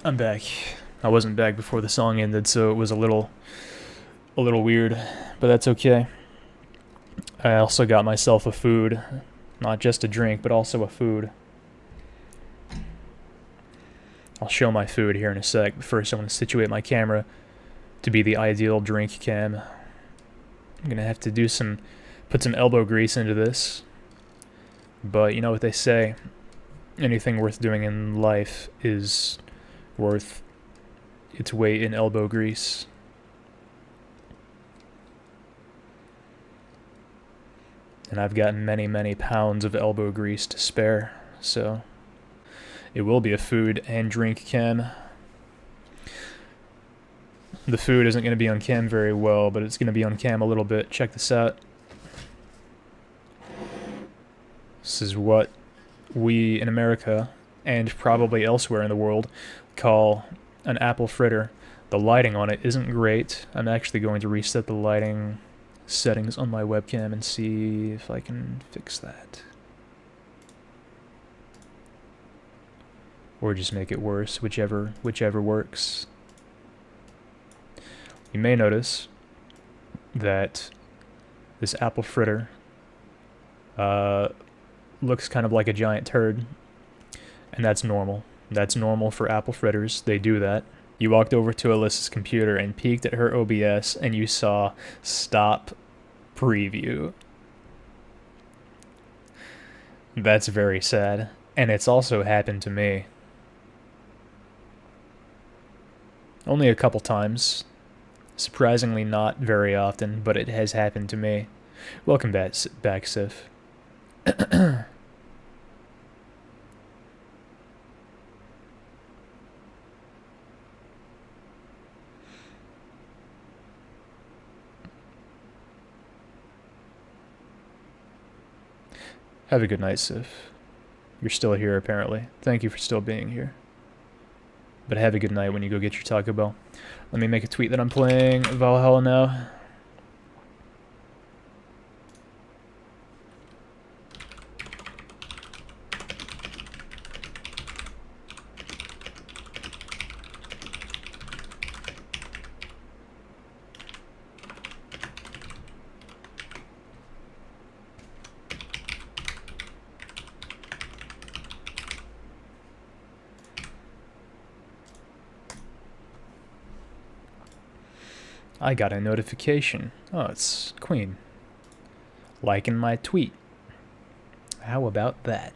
I'm back. I wasn't back before the song ended, so it was a little weird, but that's okay. I also got myself a food, not just a drink, but also a food. I'll show my food here in a sec, but first I want to situate my camera to be the ideal drink cam. I'm gonna have to put some elbow grease into this, but you know what they say, anything worth doing in life is worth its weight in elbow grease. And I've got many, many pounds of elbow grease to spare, so it will be a food and drink cam. The food isn't going to be on cam very well, but it's going to be on cam a little bit. Check this out. This is what we in America, and probably elsewhere in the world, call an apple fritter. The lighting on it isn't great. I'm actually going to reset the lighting settings on my webcam and see if I can fix that. Or just make it worse, whichever works. You may notice that this apple fritter looks kind of like a giant turd, and that's normal. That's normal for apple fritters. They do that. You walked over to Alyssa's computer and peeked at her OBS and you saw stop preview. That's very sad. And it's also happened to me. Only a couple times. Surprisingly not very often, but it has happened to me. Welcome back, Sif. Have a good night, Sif. You're still here, apparently. Thank you for still being here. But have a good night when you go get your Taco Bell. Let me make a tweet that I'm playing Valhalla now. I got a notification. Oh, it's Queen. Liking my tweet. How about that?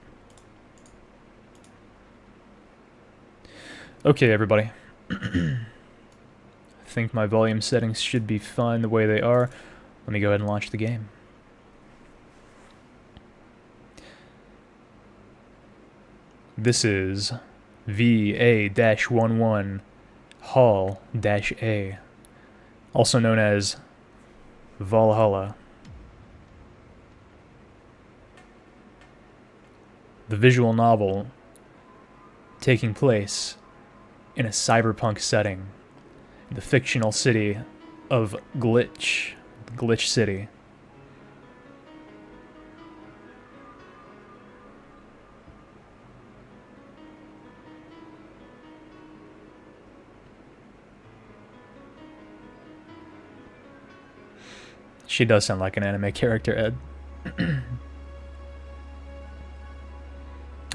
Okay, everybody. I think my volume settings should be fine the way they are. Let me go ahead and launch the game. This is VA-11 Hall-A. Also known as Valhalla. The visual novel taking place in a cyberpunk setting in the fictional city of Glitch City. She does sound like an anime character, Ed.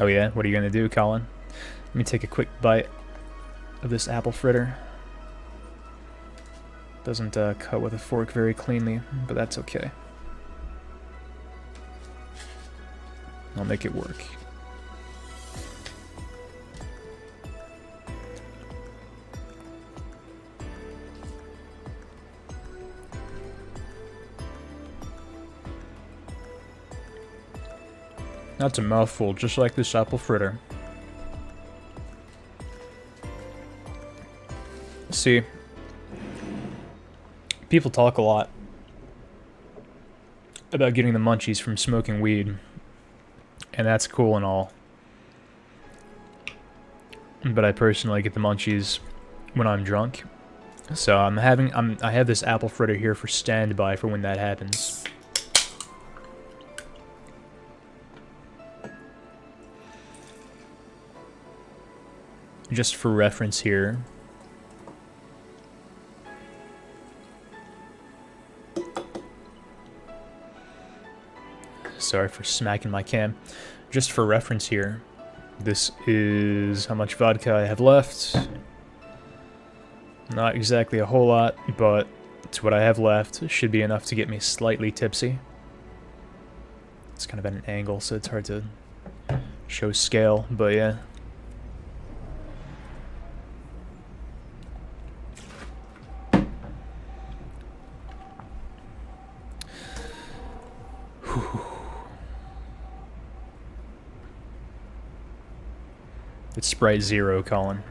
Oh yeah? What are you gonna do, Colin? Let me take a quick bite of this apple fritter. Doesn't cut with a fork very cleanly, but that's okay. I'll make it work. That's a mouthful, just like this apple fritter. See, people talk a lot about getting the munchies from smoking weed, and that's cool and all. But I personally get the munchies when I'm drunk. So I have this apple fritter here for standby for when that happens. just for reference here. Sorry for smacking my cam. Just for reference here, this is how much vodka I have left. Not exactly a whole lot, but it's what I have left. It should be enough to get me slightly tipsy. It's kind of at an angle, so it's hard to show scale, but yeah. It's Sprite Zero, Colin.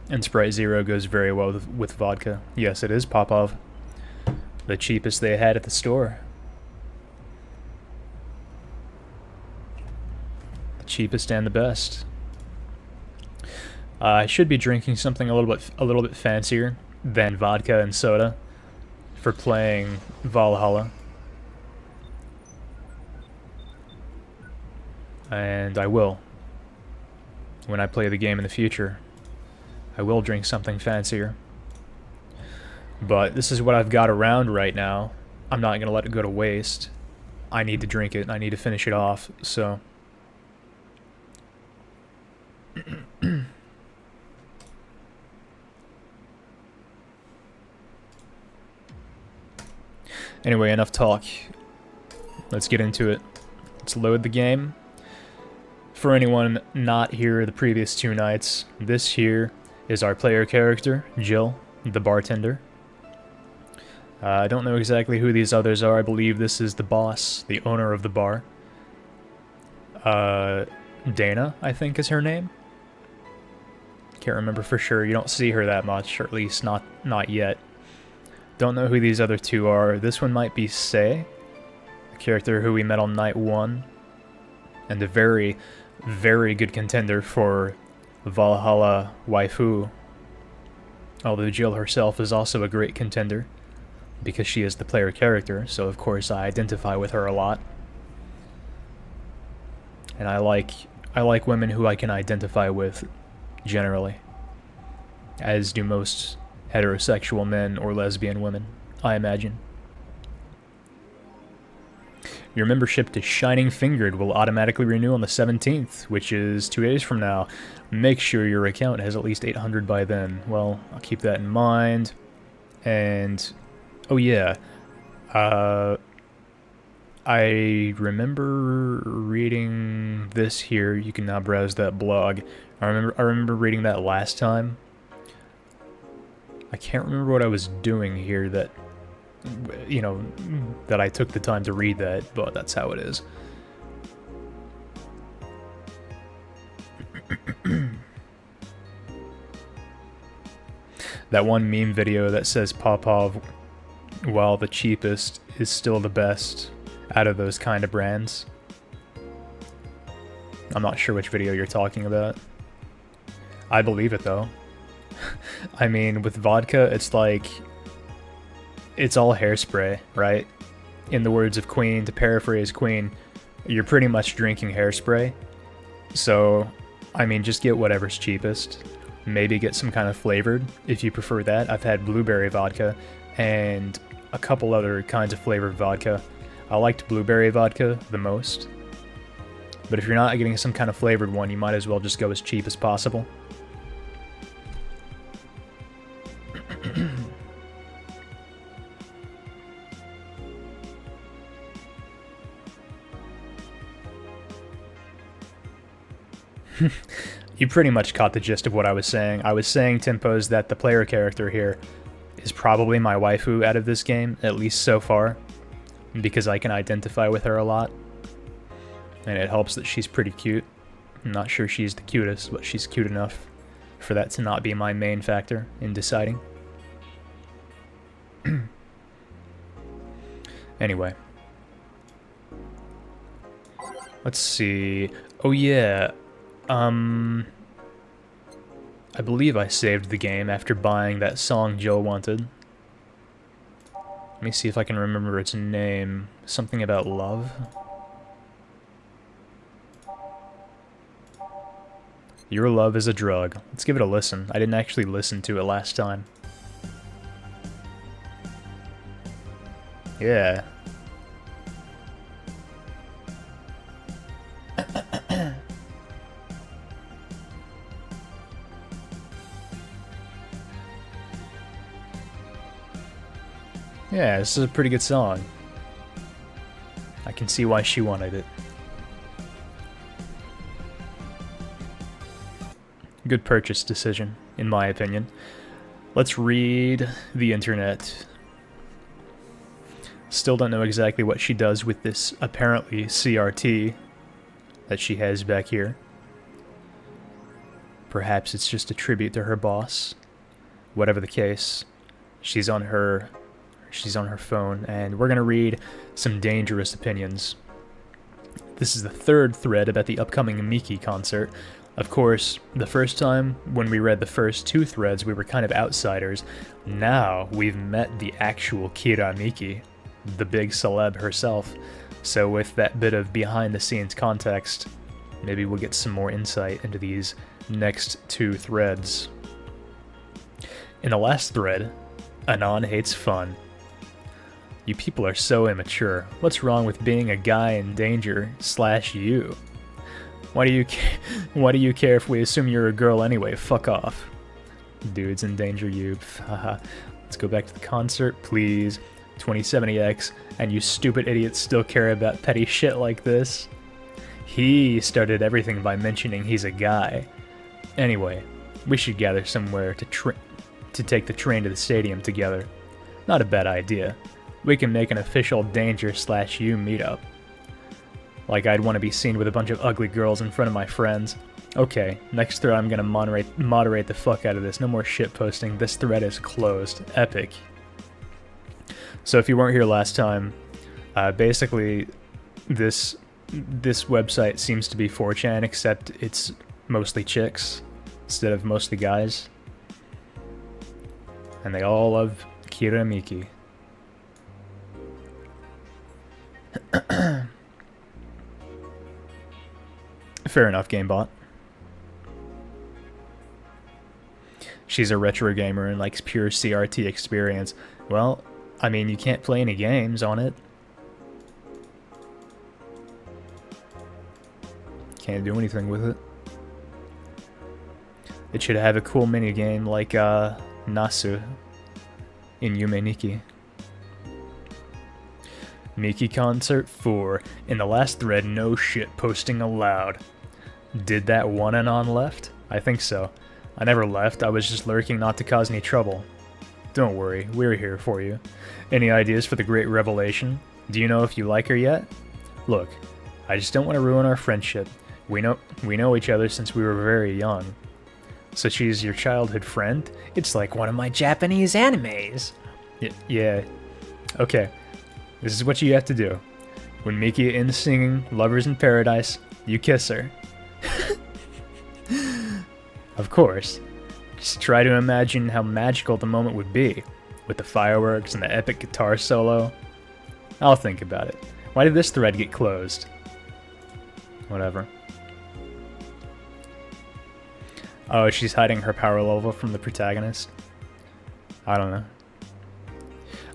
And Sprite Zero goes very well with vodka. Yes, it is Popov. The cheapest they had at the store. The cheapest and the best. I should be drinking something a little bit fancier than vodka and soda for playing Valhalla. And I will. When I play the game in the future, I will drink something fancier. But this is what I've got around right now. I'm not going to let it go to waste. I need to drink it. I need to finish it off, so... Anyway, enough talk. Let's get into it. Let's load the game. For anyone not here the previous 2 nights, this here is our player character, Jill, the bartender. I don't know exactly who these others are. I believe this is the boss, the owner of the bar. Dana, I think is her name. Can't remember for sure. You don't see her that much, or at least not yet. Don't know who these other 2 are. This one might be Sei, a character who we met on night 1, and a very, very good contender for Valhalla waifu. Although Jill herself is also a great contender, because she is the player character, so of course I identify with her a lot. And I like women who I can identify with, generally. As do most heterosexual men or lesbian women, I imagine. Your membership to Shining Fingered will automatically renew on the 17th, which is 2 days from now. Make sure your account has at least 800 by then. Well, I'll keep that in mind. And, oh yeah, I remember reading this here. You can now browse that blog. I remember reading that last time. I can't remember what I was doing here that, you know, that I took the time to read that, but that's how it is. That one meme video that says Popov, while the cheapest, is still the best out of those kind of brands. I'm not sure which video you're talking about. I believe it though. I mean, with vodka, it's like... it's all hairspray, right? In the words of Queen, to paraphrase Queen, you're pretty much drinking hairspray. So, I mean, just get whatever's cheapest. Maybe get some kind of flavored, if you prefer that. I've had blueberry vodka, and a couple other kinds of flavored vodka. I liked blueberry vodka the most. But if you're not getting some kind of flavored one, you might as well just go as cheap as possible. You pretty much caught the gist of what I was saying. I was saying, Timpos, that the player character here is probably my waifu out of this game, at least so far, because I can identify with her a lot. And it helps that she's pretty cute. I'm not sure she's the cutest, but she's cute enough for that to not be my main factor in deciding. Anyway. Let's see. Oh yeah. I believe I saved the game after buying that song Jill wanted. Let me see if I can remember its name. Something about love? Your love is a drug. Let's give it a listen. I didn't actually listen to it last time. Yeah. Yeah, this is a pretty good song. I can see why she wanted it. Good purchase decision, in my opinion. Let's read the internet. Still don't know exactly what she does with this apparently CRT that she has back here. Perhaps it's just a tribute to her boss. Whatever the case, she's on her phone, and we're gonna read some dangerous opinions. This is the third thread about the upcoming Miki concert. Of course, the first time when we read the first two threads, we were kind of outsiders. Now we've met the actual Kira Miki, the big celeb herself. So with that bit of behind-the-scenes context, maybe we'll get some more insight into these next two threads. In the last thread, Anon hates fun. You people are so immature. What's wrong with being a guy in danger / you? Why do you care if we assume you're a girl anyway? Fuck off. Dudes in danger, you. Haha. Let's go back to the concert, please. 2070X, and you stupid idiots still care about petty shit like this? He started everything by mentioning he's a guy. Anyway, we should gather somewhere to take the train to the stadium together. Not a bad idea. We can make an official danger / you meetup. Like I'd want to be seen with a bunch of ugly girls in front of my friends. Okay, next thread I'm gonna moderate the fuck out of this. No more shit posting. This thread is closed. Epic. So if you weren't here last time, basically this website seems to be 4chan, except it's mostly chicks instead of mostly guys. And they all love Kira Miki. Fair enough, GameBot. She's a retro gamer and likes pure CRT experience. Well, I mean, you can't play any games on it. Can't do anything with it. It should have a cool minigame like Nasu in Yume Nikki. Miki Concert 4. In the last thread, no shit posting allowed. Did that one Anon left? I think so. I never left, I was just lurking not to cause any trouble. Don't worry, we're here for you. Any ideas for the great revelation? Do you know if you like her yet? Look, I just don't want to ruin our friendship. We know each other since we were very young. So she's your childhood friend? It's like one of my Japanese animes. Yeah. Okay. This is what you have to do. When Miki ends singing Lovers in Paradise, you kiss her. Of course. Just try to imagine how magical the moment would be, with the fireworks and the epic guitar solo. I'll think about it. Why did this thread get closed? Whatever. Oh, she's hiding her power level from the protagonist? I don't know.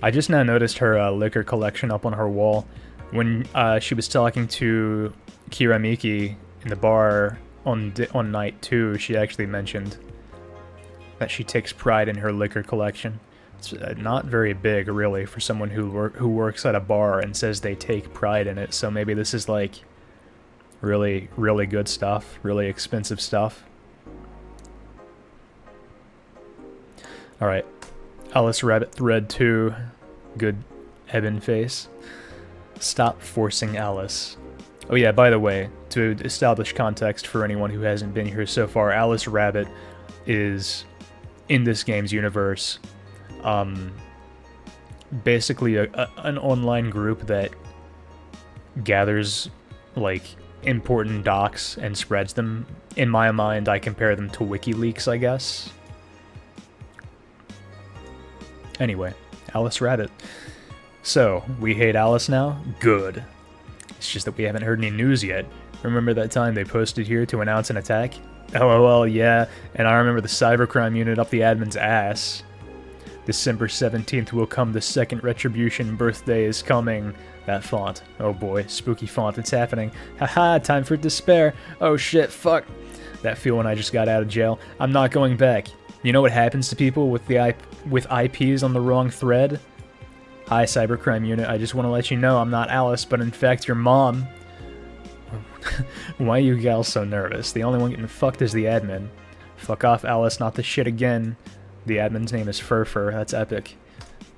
I just now noticed her liquor collection up on her wall. When she was talking to Kira Miki in the bar on night 2, she actually mentioned that she takes pride in her liquor collection. It's not very big, really, for someone who works at a bar and says they take pride in it. So maybe this is like really, really good stuff, really expensive stuff. All right, Alice Rabbit thread 2. Good ebin face. Stop forcing Alice. Oh yeah, by the way, to establish context for anyone who hasn't been here so far, Alice Rabbit is, in this game's universe, basically an online group that gathers, like, important docs and spreads them. In my mind, I compare them to WikiLeaks, I guess. Anyway, Alice Rabbit. So, we hate Alice now? Good. It's just that we haven't heard any news yet. Remember that time they posted here to announce an attack? LOL, yeah. And I remember the cybercrime unit up the admin's ass. December 17th will come, the second retribution birthday is coming. That font. Oh boy, spooky font, it's happening. Haha, time for despair. Oh shit, fuck. That feel when I just got out of jail. I'm not going back. You know what happens to people with IPs on the wrong thread? Hi, cybercrime unit, I just want to let you know I'm not Alice, but in fact your mom. Why are you gals so nervous? The only one getting fucked is the admin. Fuck off, Alice, not this shit again. The admin's name is Furfur. That's epic.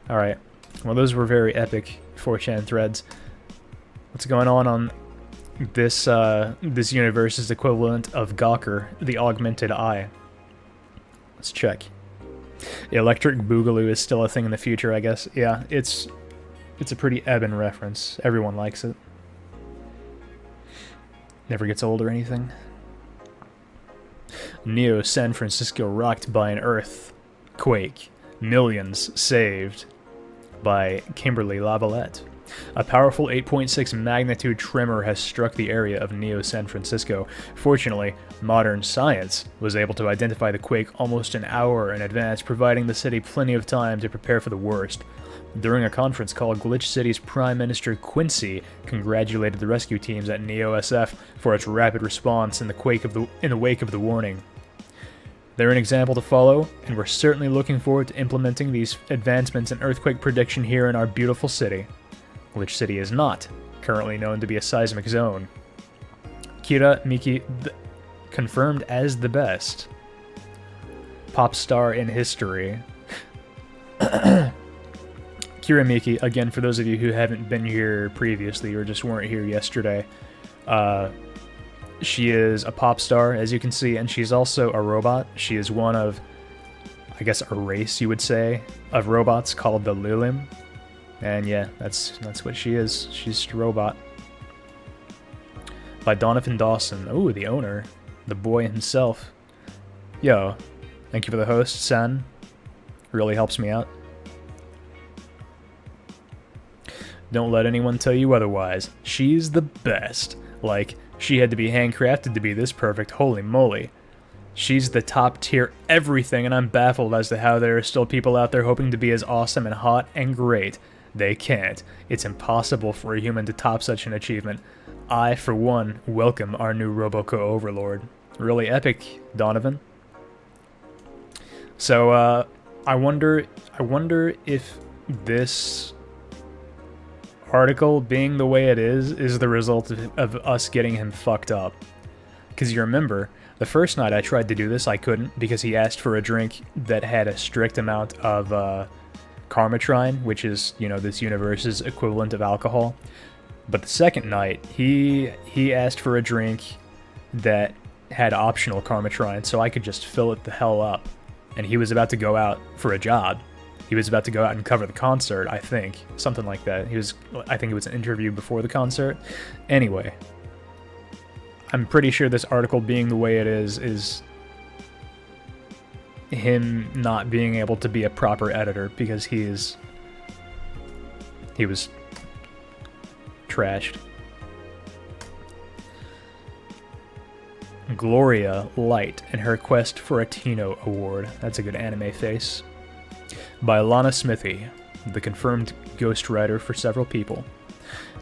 Alright. Well, those were very epic 4chan threads. What's going on this this universe's equivalent of Gawker, the augmented eye? Let's check. Electric Boogaloo is still a thing in the future, I guess. Yeah, it's a pretty ebin reference. Everyone likes it. Never gets old or anything. Neo San Francisco rocked by an earthquake. Millions saved by Kimberly Lavalette. A powerful 8.6 magnitude tremor has struck the area of Neo San Francisco. Fortunately, modern science was able to identify the quake almost an hour in advance, providing the city plenty of time to prepare for the worst. During a conference call, Glitch City's Prime Minister Quincy congratulated the rescue teams at Neo SF for its rapid response in the wake of the warning. They're an example to follow, and we're certainly looking forward to implementing these advancements in earthquake prediction here in our beautiful city. Glitch City is not currently known to be a seismic zone. Kira Miki confirmed as the best pop star in history. Kira Miki, again, for those of you who haven't been here previously or just weren't here yesterday, she is a pop star, as you can see, and she's also a robot. She is one of, I guess, a race, you would say, of robots called the Lilim. And yeah, that's what she is. She's just a robot. By Donovan Dawson. Ooh, the owner. The boy himself. Yo, thank you for the host, San. Really helps me out. Don't let anyone tell you otherwise. She's the best. Like, she had to be handcrafted to be this perfect. Holy moly. She's the top tier everything, and I'm baffled as to how there are still people out there hoping to be as awesome and hot and great. They can't. It's impossible for a human to top such an achievement. I, for one, welcome our new Roboco overlord. Really epic, Donovan. So, I wonder if this article being the way it is the result of us getting him fucked up. Because you remember, the first night I tried to do this, I couldn't, because he asked for a drink that had a strict amount of Karmatrine, which is, you know, this universe's equivalent of alcohol. But the second night, he asked for a drink that had optional Karmatrine, so I could just fill it the hell up. And he was about to go out for a job. He was about to go out and cover the concert, I think. Something like that. I think it was an interview before the concert. Anyway, I'm pretty sure this article being the way it is him not being able to be a proper editor because he was trashed. Gloria Light and her quest for a Tino Award. That's a good anime face. By Lana Smithy, the confirmed ghostwriter for several people.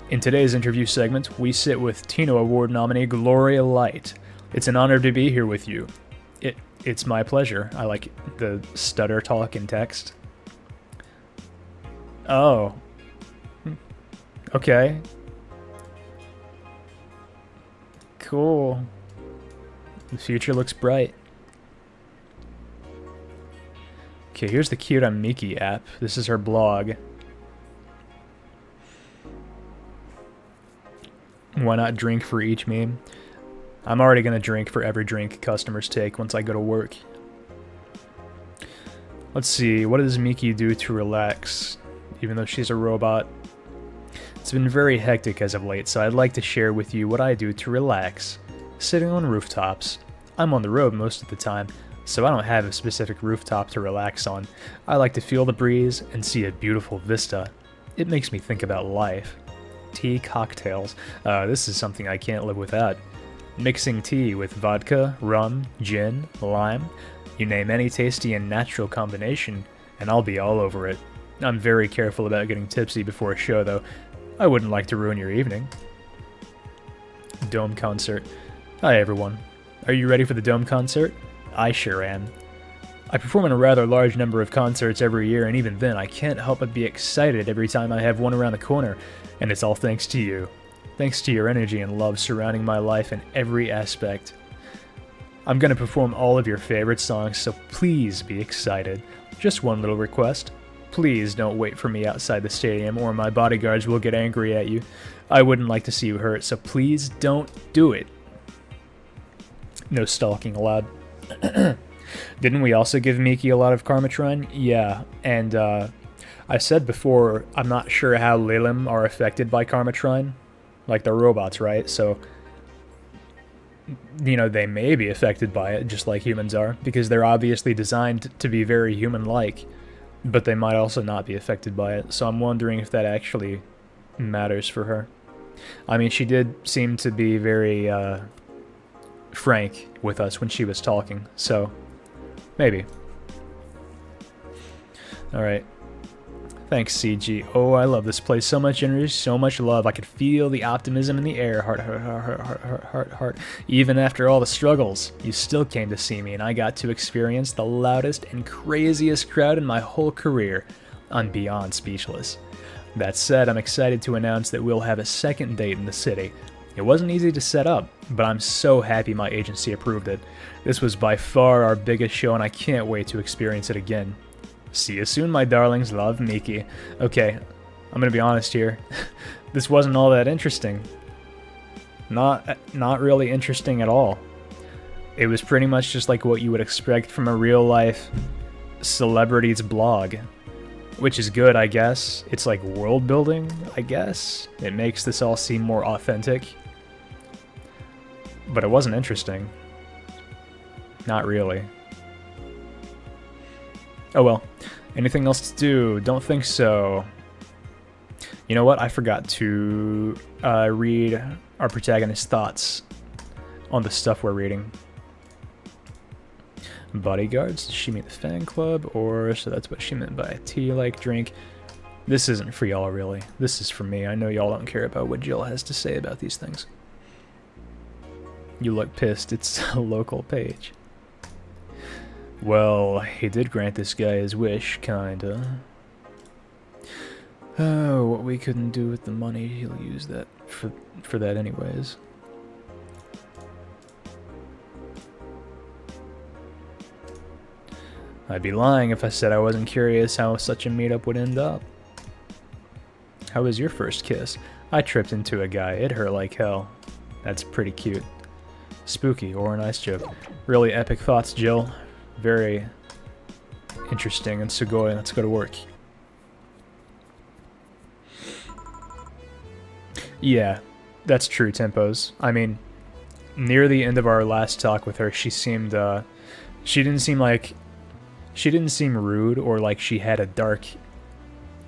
In today's interview segment, we sit with Tino Award nominee Gloria Light. It's an honor to be here with you. It's my pleasure. I like the stutter talk in text. Oh. Okay. Cool. The future looks bright. Okay, here's the Kira Miki app. This is her blog. Why not drink for each meme? I'm already going to drink for every drink customers take once I go to work. Let's see, what does Miki do to relax, even though she's a robot? It's been very hectic as of late, so I'd like to share with you what I do to relax. Sitting on rooftops. I'm on the road most of the time, so I don't have a specific rooftop to relax on. I like to feel the breeze and see a beautiful vista. It makes me think about life. Tea, cocktails. This is something I can't live without. Mixing tea with vodka, rum, gin, lime, you name any tasty and natural combination, and I'll be all over it. I'm very careful about getting tipsy before a show, though. I wouldn't like to ruin your evening. Dome concert. Hi, everyone. Are you ready for the Dome concert? I sure am. I perform in a rather large number of concerts every year, and even then, I can't help but be excited every time I have one around the corner, and it's all thanks to you. Thanks to your energy and love surrounding my life in every aspect. I'm gonna perform all of your favorite songs, so please be excited. Just one little request. Please don't wait for me outside the stadium, or my bodyguards will get angry at you. I wouldn't like to see you hurt, so please don't do it. No stalking allowed. Didn't we also give Miki a lot of Karmatrine? Yeah, and I said before, I'm not sure how Lilim are affected by Karmatrine. Like, they're robots, right? So, you know, they may be affected by it, just like humans are, because they're obviously designed to be very human-like, but they might also not be affected by it, so I'm wondering if that actually matters for her. I mean, she did seem to be very, frank with us when she was talking, so maybe. Alright. Thanks, CG. Oh, I love this place. So much energy, so much love. I could feel the optimism in the air. Heart, heart, heart, heart, heart, heart, heart, heart. Even after all the struggles, you still came to see me, and I got to experience the loudest and craziest crowd in my whole career. I'm beyond speechless. That said, I'm excited to announce that we'll have a second date in the city. It wasn't easy to set up, but I'm so happy my agency approved it. This was by far our biggest show, and I can't wait to experience it again. See you soon, my darlings. Love, Miki. Okay, I'm gonna be honest here. This wasn't all that interesting. Not really interesting at all. It was pretty much just like what you would expect from a real-life celebrity's blog. Which is good, I guess. It's like world building, I guess. It makes this all seem more authentic. But it wasn't interesting. Not really. Oh well. Anything else to do? Don't think so. You know what? I forgot to read our protagonist's thoughts on the stuff we're reading. Bodyguards? Did she mean the fan club? Or, so that's what she meant by a tea-like drink. This isn't for y'all, really. This is for me. I know y'all don't care about what Jill has to say about these things. You look pissed. It's a local page. Well, he did grant this guy his wish, kinda. Oh, what we couldn't do with the money, he'll use that for that anyways. I'd be lying if I said I wasn't curious how such a meetup would end up. How was your first kiss? I tripped into a guy. It hurt like hell. That's pretty cute. Spooky, or a nice joke. Really epic thoughts, Jill. Very interesting, and Sugoi, let's go to work. Yeah, that's true, Tempos. I mean, near the end of our last talk with her, she seemed, she didn't seem rude or like she had a dark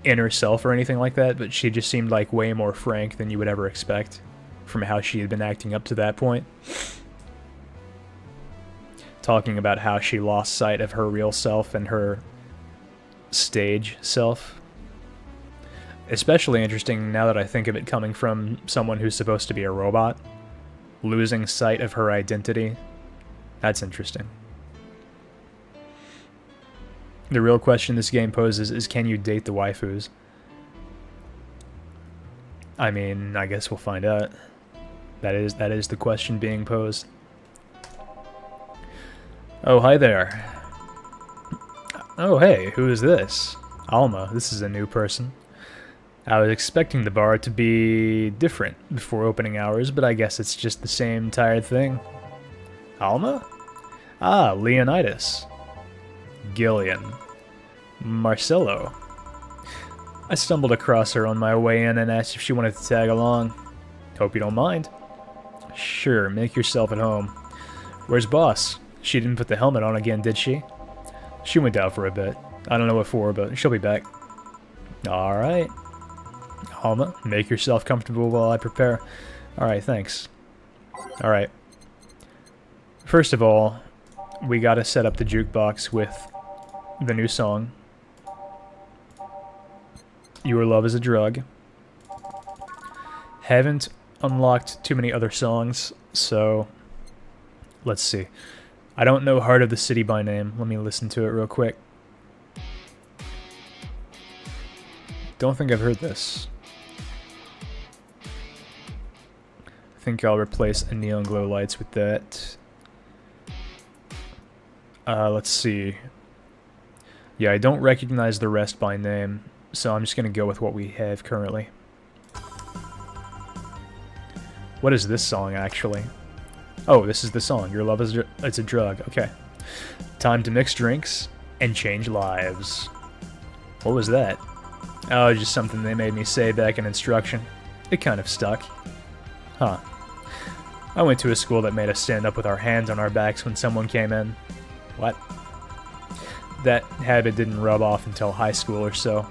inner self or anything like that, but she just seemed like way more frank than you would ever expect from how she had been acting up to that point. Talking about how she lost sight of her real self and her stage self. Especially interesting now that I think of it coming from someone who's supposed to be a robot. Losing sight of her identity. That's interesting. The real question this game poses is, can you date the waifus? I mean, I guess we'll find out. That is the question being posed. Oh, hi there. Oh, hey, who is this? Alma, this is a new person. I was expecting the bar to be different before opening hours, but I guess it's just the same tired thing. Alma? Ah, Leonidas. Gillian. Marcelo. I stumbled across her on my way in and asked if she wanted to tag along. Hope you don't mind. Sure, make yourself at home. Where's Boss? She didn't put the helmet on again, did she? She went out for a bit. I don't know what for, but she'll be back. Alright. Alma, make yourself comfortable while I prepare. Alright, thanks. Alright. First of all, we gotta set up the jukebox with the new song. Your Love is a Drug. Haven't unlocked too many other songs, so let's see. I don't know Heart of the City by name. Let me listen to it real quick. Don't think I've heard this. I think I'll replace the Neon Glow Lights with that. Let's see. Yeah, I don't recognize the rest by name, so I'm just gonna go with what we have currently. What is this song, actually? Oh, this is the song. Your Love is it's a Drug. Okay. Time to mix drinks and change lives. What was that? Oh, just something they made me say back in instruction. It kind of stuck. Huh. I went to a school that made us stand up with our hands on our backs when someone came in. What? That habit didn't rub off until high school or so.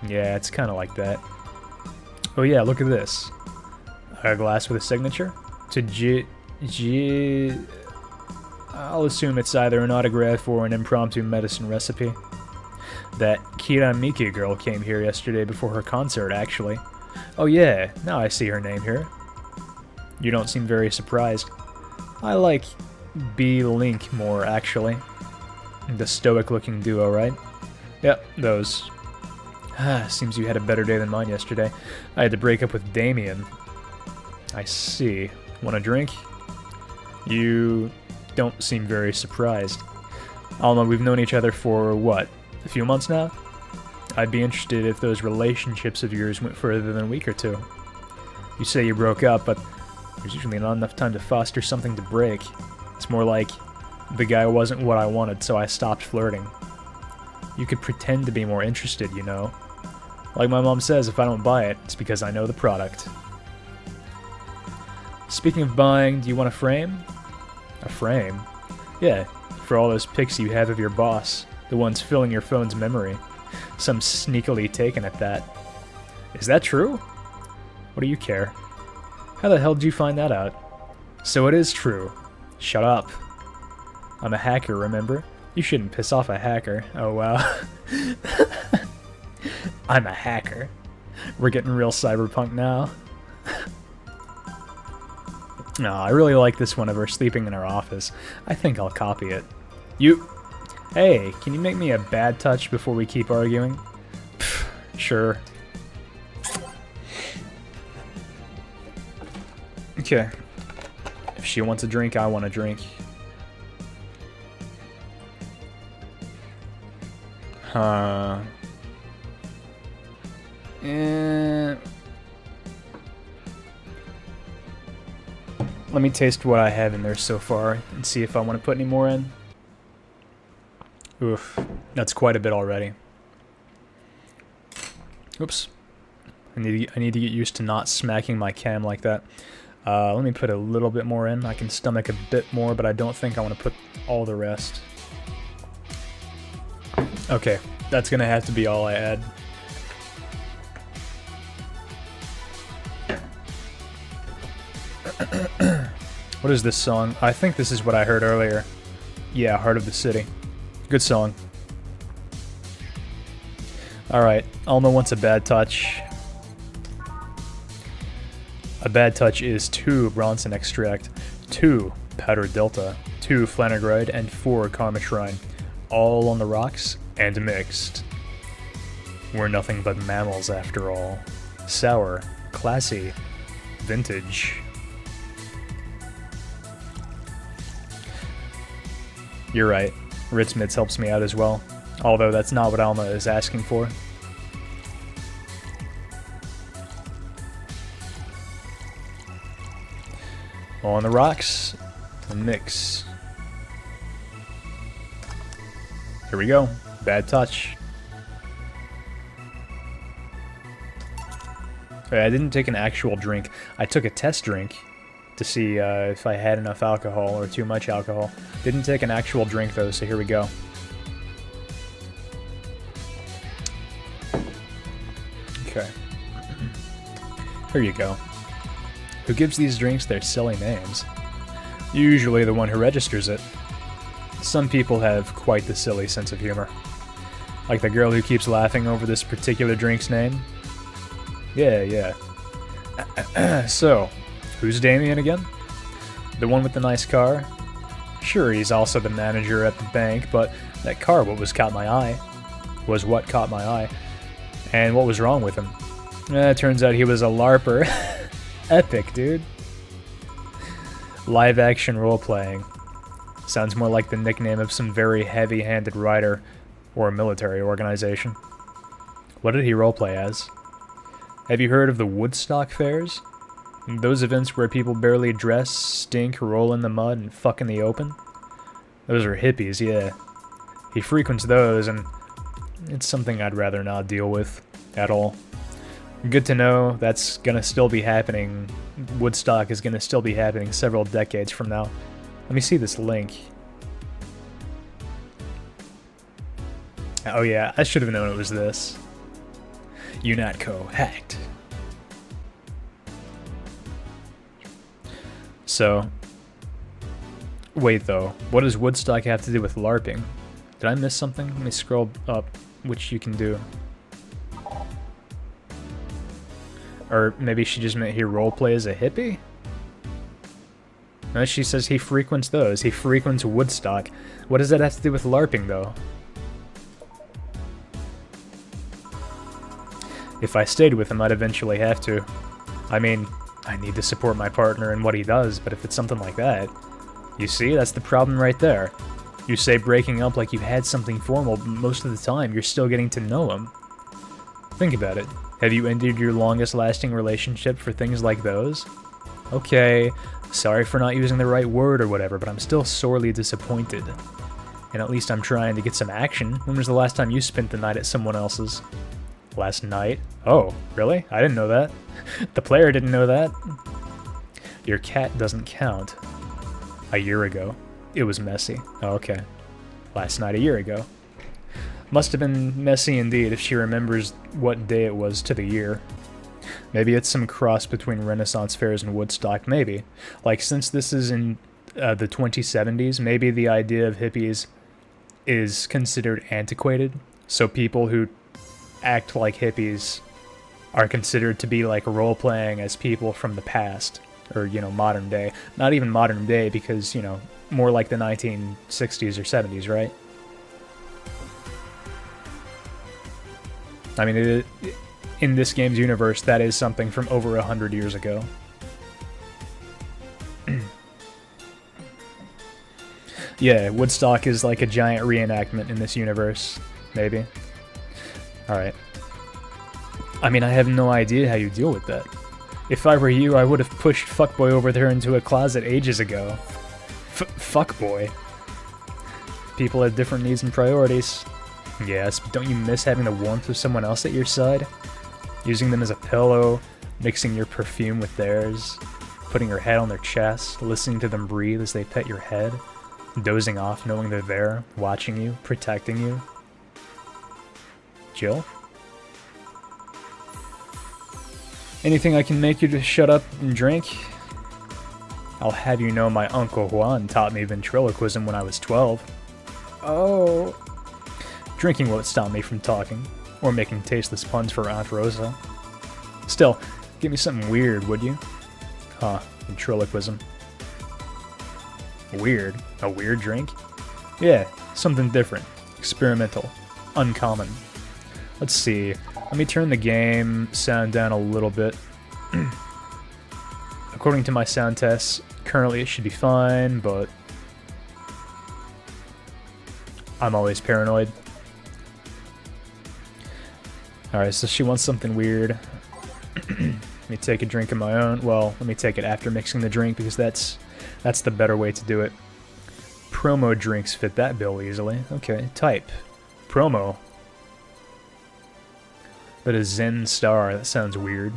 Yeah, it's kind of like that. Oh yeah, look at this. A glass with a signature? To I'll assume it's either an autograph or an impromptu medicine recipe. That Kira Miki girl came here yesterday before her concert, actually. Oh yeah, now I see her name here. You don't seem very surprised. I like B-Link more, actually. The stoic-looking duo, right? Yep, those. Seems you had a better day than mine yesterday. I had to break up with Damien. I see. Want a drink? You don't seem very surprised. Alma, we've known each other for, what, a few months now? I'd be interested if those relationships of yours went further than a week or two. You say you broke up, but there's usually not enough time to foster something to break. It's more like, the guy wasn't what I wanted, so I stopped flirting. You could pretend to be more interested, you know. Like my mom says, if I don't buy it, it's because I know the product. Speaking of buying, do you want a frame? A frame? Yeah, for all those pics you have of your boss, the ones filling your phone's memory. Some sneakily taken at that. Is that true? What do you care? How the hell did you find that out? So it is true. Shut up. I'm a hacker, remember? You shouldn't piss off a hacker. Oh wow. I'm a hacker. We're getting real cyberpunk now. No, I really like this one of her sleeping in her office. I think I'll copy it. You... Hey, can you make me a bad touch before we keep arguing? Pfft, sure. Okay. If she wants a drink, I want a drink. Let me taste what I have in there so far and see if I want to put any more in. Oof, that's quite a bit already. Oops. I need to get used to not smacking my cam like that. Let me put a little bit more in. I can stomach a bit more, but I don't think I want to put all the rest. Okay, that's gonna have to be all I add. What is this song? I think this is what I heard earlier. Yeah, Heart of the City. Good song. Alright, Alma wants a bad touch. A bad touch is 2 Bronson extract, 2 powdered delta, 2 Flannegride, and 4 Karmatrine. All on the rocks and mixed. We're nothing but mammals after all. Sour, classy, vintage. You're right, Ritz Mitz helps me out as well, although that's not what Alma is asking for. On the rocks, and mix. Here we go, bad touch. Okay, I didn't take an actual drink. I took a test drink to see if I had enough alcohol or too much alcohol. Didn't take an actual drink though, so here we go. Okay. Here you go. Who gives these drinks their silly names? Usually the one who registers it. Some people have quite the silly sense of humor. Like the girl who keeps laughing over this particular drink's name. Yeah. So, who's Damien again? The one with the nice car? Sure, he's also the manager at the bank, but that car what caught my eye. And what was wrong with him? It turns out he was a LARPer. Epic, dude. Live action role-playing. Sounds more like the nickname of some very heavy-handed writer or a military organization. What did he roleplay as? Have you heard of the Woodstock fairs? Those events where people barely dress, stink, roll in the mud, and fuck in the open? Those are hippies, yeah. He frequents those, and it's something I'd rather not deal with at all. Good to know that's gonna still be happening. Woodstock is gonna still be happening several decades from now. Let me see this link. Oh yeah, I should have known it was this. UNATCO hacked. So, wait though, what does Woodstock have to do with LARPing? Did I miss something? Let me scroll up, which you can do. Or maybe she just meant he roleplay as a hippie? No, she says he frequents those. He frequents Woodstock. What does that have to do with LARPing, though? If I stayed with him, I'd eventually have to. I mean, I need to support my partner in what he does, but if it's something like that... You see, that's the problem right there. You say breaking up like you had something formal, but most of the time you're still getting to know him. Think about it. Have you ended your longest lasting relationship for things like those? Okay, sorry for not using the right word or whatever, but I'm still sorely disappointed. And at least I'm trying to get some action. When was the last time you spent the night at someone else's? Last night? Oh, really? I didn't know that. The player didn't know that. Your cat doesn't count. A year ago. It was messy. Oh, okay. Last night a year ago. Must have been messy indeed if she remembers what day it was to the year. Maybe it's some cross between Renaissance fairs and Woodstock, maybe. Like, since this is in the 2070s, maybe the idea of hippies is considered antiquated, so people who act like hippies are considered to be like role-playing as people from the past, or, you know, modern day. Not even modern day, because, you know, more like the 1960s or 70s, right? I mean, in this game's universe, that is something from over 100 years ago. Yeah, Woodstock is like a giant reenactment in this universe, maybe. Alright. I mean, I have no idea how you deal with that. If I were you, I would have pushed Fuckboy over there into a closet ages ago. Fuckboy. People have different needs and priorities. Yes, but don't you miss having the warmth of someone else at your side? Using them as a pillow, mixing your perfume with theirs, putting your head on their chest, listening to them breathe as they pet your head, dozing off knowing they're there, watching you, protecting you. Jill? Anything I can make you to shut up and drink? I'll have you know my Uncle Juan taught me ventriloquism when I was 12. Oh. Drinking won't stop me from talking, or making tasteless puns for Aunt Rosa. Still, give me something weird, would you? Huh, ventriloquism. Weird? A weird drink? Yeah, something different, experimental, uncommon. Let's see, let me turn the game sound down a little bit. According to my sound tests, currently it should be fine, but I'm always paranoid. Alright, so she wants something weird. Let me take a drink of my own. Well, let me take it after mixing the drink, because that's the better way to do it. Promo drinks fit that bill easily. Okay, type. Promo. But a Zen Star, that sounds weird.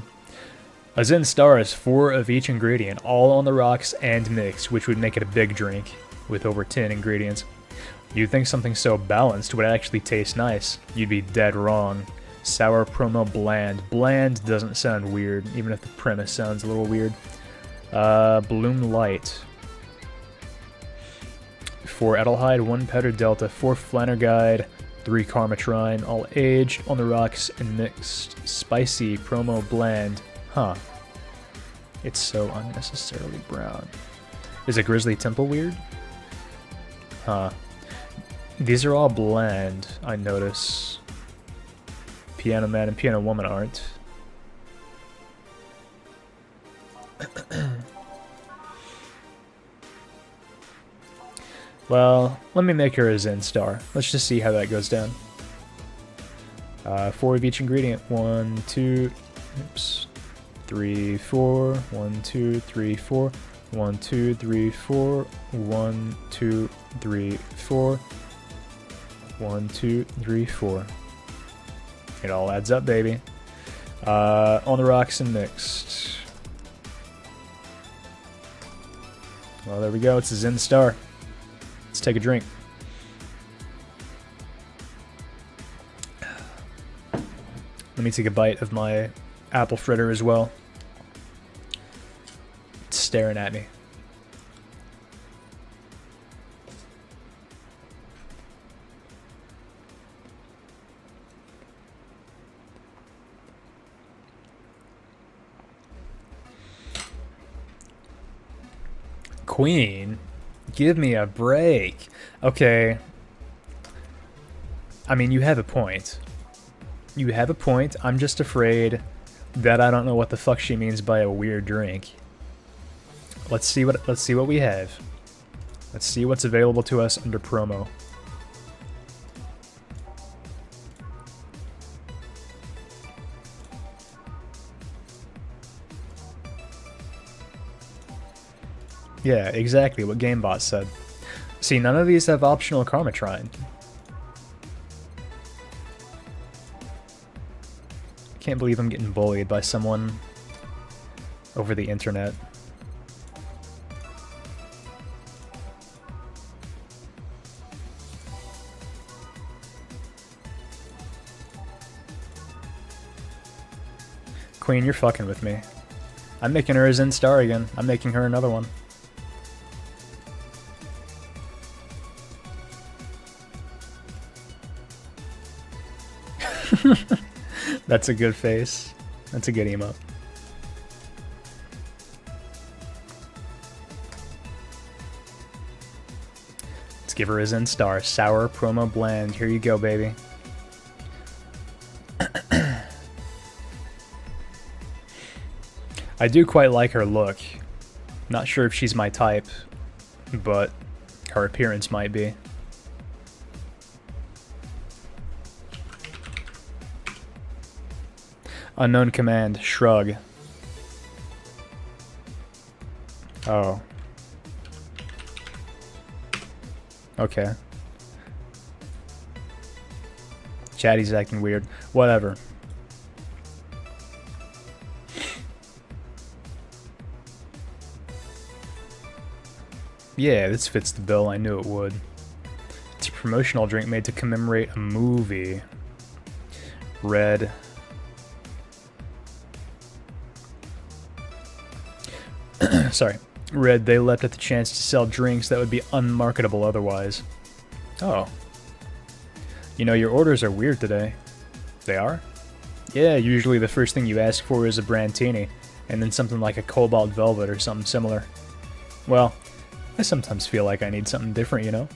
A Zen Star is 4 of each ingredient, all on the rocks and mixed, which would make it a big drink, with over 10 ingredients. You'd think something so balanced would actually taste nice. You'd be dead wrong. Sour Promo Bland. Bland doesn't sound weird, even if the premise sounds a little weird. Bloom Light. 4 Edelhyde, 1 Powder Delta, 4 Flanner Guide, 3 Karmatrine, all aged, on the rocks, and mixed. Spicy, promo, bland. Huh. It's so unnecessarily brown. Is a Grizzly Temple weird? Huh. These are all bland, I notice. Piano Man and Piano Woman aren't. Well, let me make her a Zen Star. Let's just see how that goes down. 4 of each ingredient. 1, 2, oops. 3, 4. 1, 2, 3, 4. 1, 2, 3, 4. 1, 2, 3, 4. 1, 2, 3, 4. It all adds up, baby. On the rocks and mixed. Well, there we go. It's a Zen Star. Let's take a drink. Let me take a bite of my apple fritter as well. It's staring at me. Queen? Give me a break. Okay. I mean, you have a point. You have a point. I'm just afraid that I don't know what the fuck she means by a weird drink. Let's see what we have. Let's see what's available to us under promo. Yeah, exactly what GameBot said. See, none of these have optional Karmatrine. Can't believe I'm getting bullied by someone over the internet. Queen, you're fucking with me. I'm making her a Zen Star again. I'm making her another one. That's a good face. That's a good emote. Let's give her a Zen Star. Sour promo blend. Here you go, baby. I do quite like her look. Not sure if she's my type, but her appearance might be. Unknown command, shrug. Oh. Okay. Chatty's acting weird. Whatever. Yeah, this fits the bill. I knew it would. It's a promotional drink made to commemorate a movie. Red. Sorry. Red, they leapt at the chance to sell drinks that would be unmarketable otherwise. Oh. You know, your orders are weird today. They are? Yeah, usually the first thing you ask for is a Brandtini, and then something like a Cobalt Velvet or something similar. Well, I sometimes feel like I need something different, you know?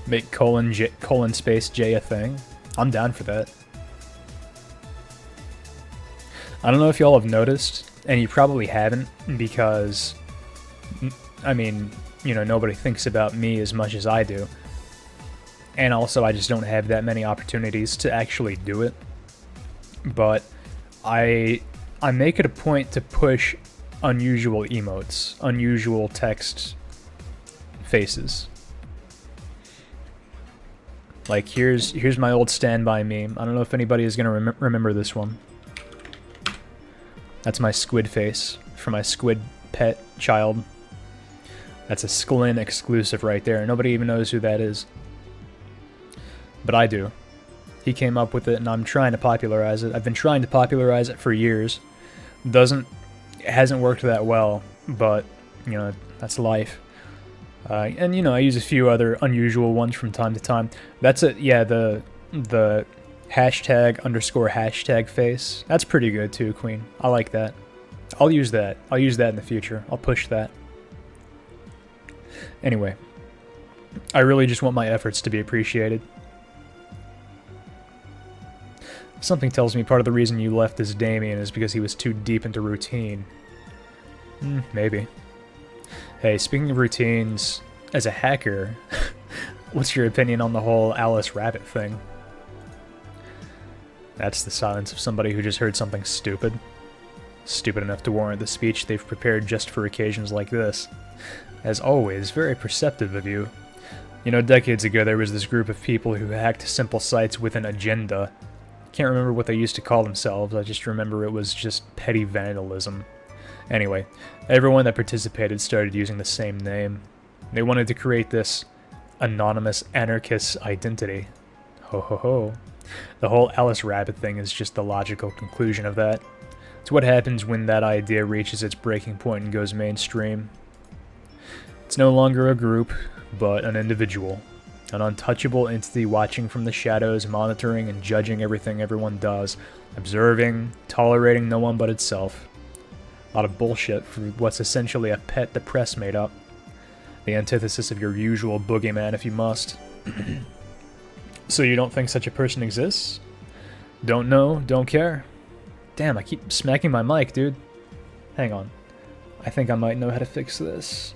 Make colon space J a thing. I'm down for that. I don't know if y'all have noticed, and you probably haven't, because, I mean, you know, nobody thinks about me as much as I do. And also, I just don't have that many opportunities to actually do it. But I make it a point to push unusual emotes, unusual text faces. Like, here's my old standby meme. I don't know if anybody is going to remember this one. That's my squid face for my squid pet child. That's a Sklin exclusive right there. Nobody even knows who that is. But I do. He came up with it, and I'm trying to popularize it. I've been trying to popularize it for years. It hasn't worked that well, but You know, that's life. And, you know, I use a few other unusual ones from time to time. That's it, yeah, the #_hashtag face. That's pretty good too, Queen. I like that. I'll use that. I'll use that in the future. I'll push that. Anyway, I really just want my efforts to be appreciated. Something tells me part of the reason you left this Damien is because he was too deep into routine. Maybe. Hey, speaking of routines, as a hacker, what's your opinion on the whole Alice Rabbit thing? That's the silence of somebody who just heard something stupid. Stupid enough to warrant the speech they've prepared just for occasions like this. As always, very perceptive of you. You know, decades ago there was this group of people who hacked simple sites with an agenda. Can't remember what they used to call themselves, I just remember it was just petty vandalism. Anyway, everyone that participated started using the same name. They wanted to create this anonymous anarchist identity. Ho ho ho. The whole Alice Rabbit thing is just the logical conclusion of that. It's what happens when that idea reaches its breaking point and goes mainstream. It's no longer a group, but an individual. An untouchable entity watching from the shadows, monitoring and judging everything everyone does, observing, tolerating no one but itself. A lot of bullshit for what's essentially a pet the press made up. The antithesis of your usual boogeyman if you must. So you don't think such a person exists? Don't know, don't care. Damn, I keep smacking my mic, dude. Hang on. I think I might know how to fix this.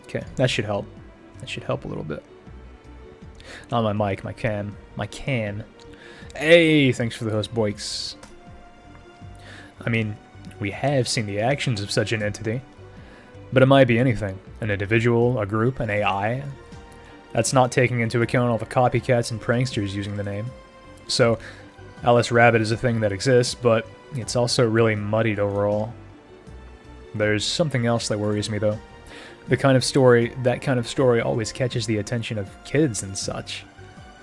Okay, that should help. That should help a little bit. Not my mic, my cam. My can. Hey, thanks for the host, boys. I mean, we have seen the actions of such an entity. But it might be anything. An individual, a group, an AI. That's not taking into account all the copycats and pranksters using the name. So, Alice Rabbit is a thing that exists, but it's also really muddied overall. There's something else that worries me, though. That kind of story always catches the attention of kids and such.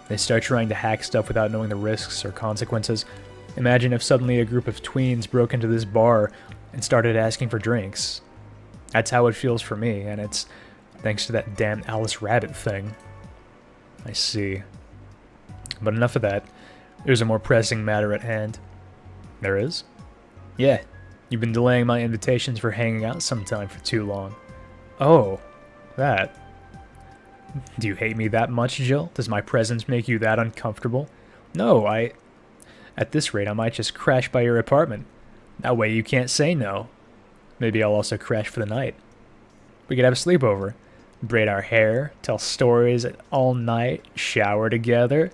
They start trying to hack stuff without knowing the risks or consequences. Imagine if suddenly a group of tweens broke into this bar and started asking for drinks. That's how it feels for me, and it's thanks to that damn Alice Rabbit thing. I see. But enough of that. There's a more pressing matter at hand. There is? Yeah. You've been delaying my invitations for hanging out sometime for too long. Oh, that. Do you hate me that much, Jill? Does my presence make you that uncomfortable? No, At this rate, I might just crash by your apartment. That way you can't say no. Maybe I'll also crash for the night. We could have a sleepover. Braid our hair, tell stories all night, shower together.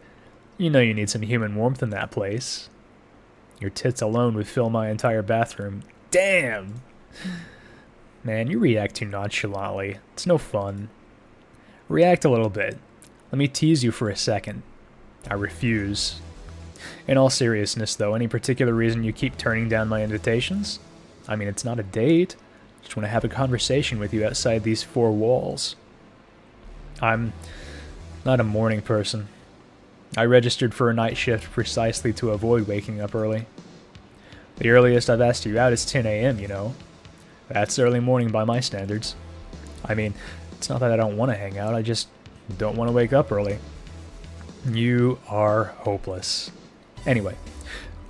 You know you need some human warmth in that place. Your tits alone would fill my entire bathroom. Damn! Man, you react too nonchalantly. It's no fun. React a little bit. Let me tease you for a second. I refuse. In all seriousness, though, any particular reason you keep turning down my invitations? I mean, it's not a date. Just want to have a conversation with you outside these four walls. I'm not a morning person. I registered for a night shift precisely to avoid waking up early. The earliest I've asked you out is 10 a.m., you know. That's early morning by my standards. I mean, it's not that I don't want to hang out, I just don't want to wake up early. You are hopeless. Anyway,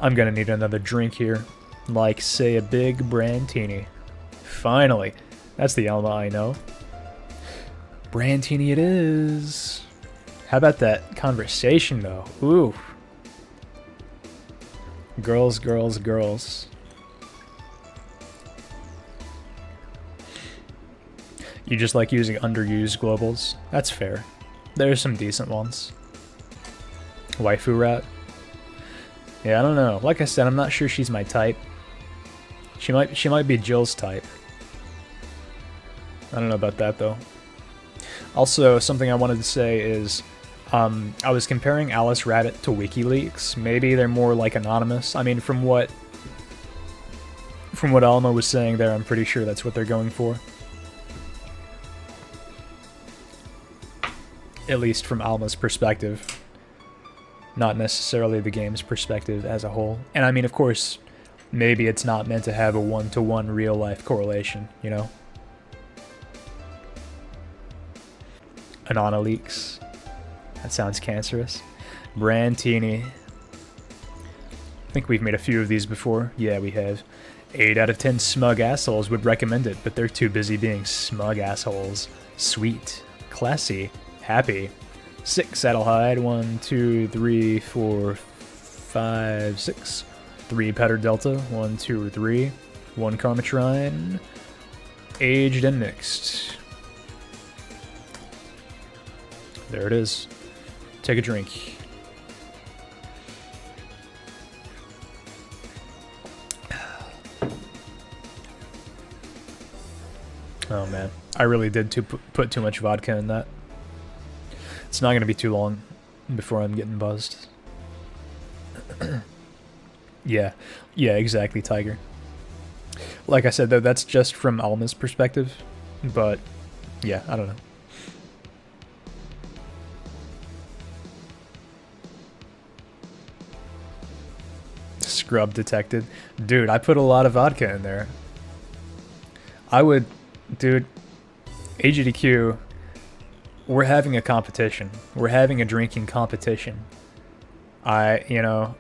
I'm gonna need another drink here. Like, say, a big Brandtini. Finally, that's the Alma I know. Brandtini it is. How about that conversation, though? Ooh. Girls, girls, girls. You just like using underused globals? That's fair. There's some decent ones. Waifu route? Yeah, I don't know. Like I said, I'm not sure she's my type. She might be Jill's type. I don't know about that, though. Also, something I wanted to say is, I was comparing Alice Rabbit to WikiLeaks. Maybe they're more like anonymous. I mean, from what Alma was saying there, I'm pretty sure that's what they're going for. At least from Alma's perspective. Not necessarily the game's perspective as a whole. And I mean, of course, maybe it's not meant to have a one-to-one real-life correlation, you know? Anana leaks. That sounds cancerous. Brantini. I think we've made a few of these before. Yeah, we have. 8 out of 10 smug assholes would recommend it, but they're too busy being smug assholes. Sweet. Classy. Happy. 6 Saddlehide. 1, 2, 3, 4, 5, 6. 3 Powder Delta. 1, 2, 3. 1 Karmatrine. Aged and mixed. There it is. Take a drink. Oh man, I really did put too much vodka in that. It's not gonna be too long before I'm getting buzzed. Yeah, exactly, Tiger. Like I said though, that's just from Alma's perspective, but yeah, I don't know. Scrub detected. Dude, I put a lot of vodka in there. I would... Dude, AGDQ, we're having a competition. We're having a drinking competition. I know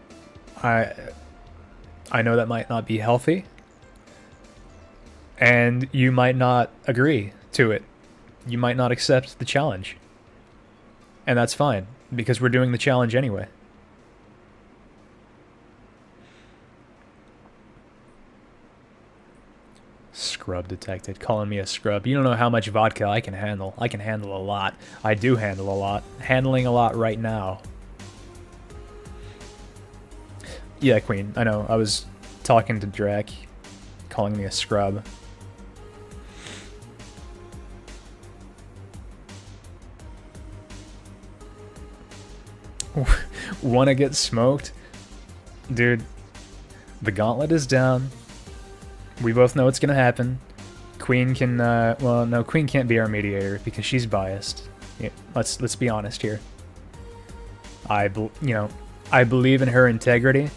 that might not be healthy. And you might not agree to it. You might not accept the challenge. And that's fine, because we're doing the challenge anyway. Scrub detected. Calling me a scrub. You don't know how much vodka I can handle. I can handle a lot. I do handle a lot. Handling a lot right now. Yeah, Queen. I know. I was talking to Drac, calling me a scrub. Wanna get smoked? Dude, the gauntlet is down. We both know what's gonna happen. Queen can, well, no, Queen can't be our mediator because she's biased. Yeah, let's be honest here. I believe in her integrity,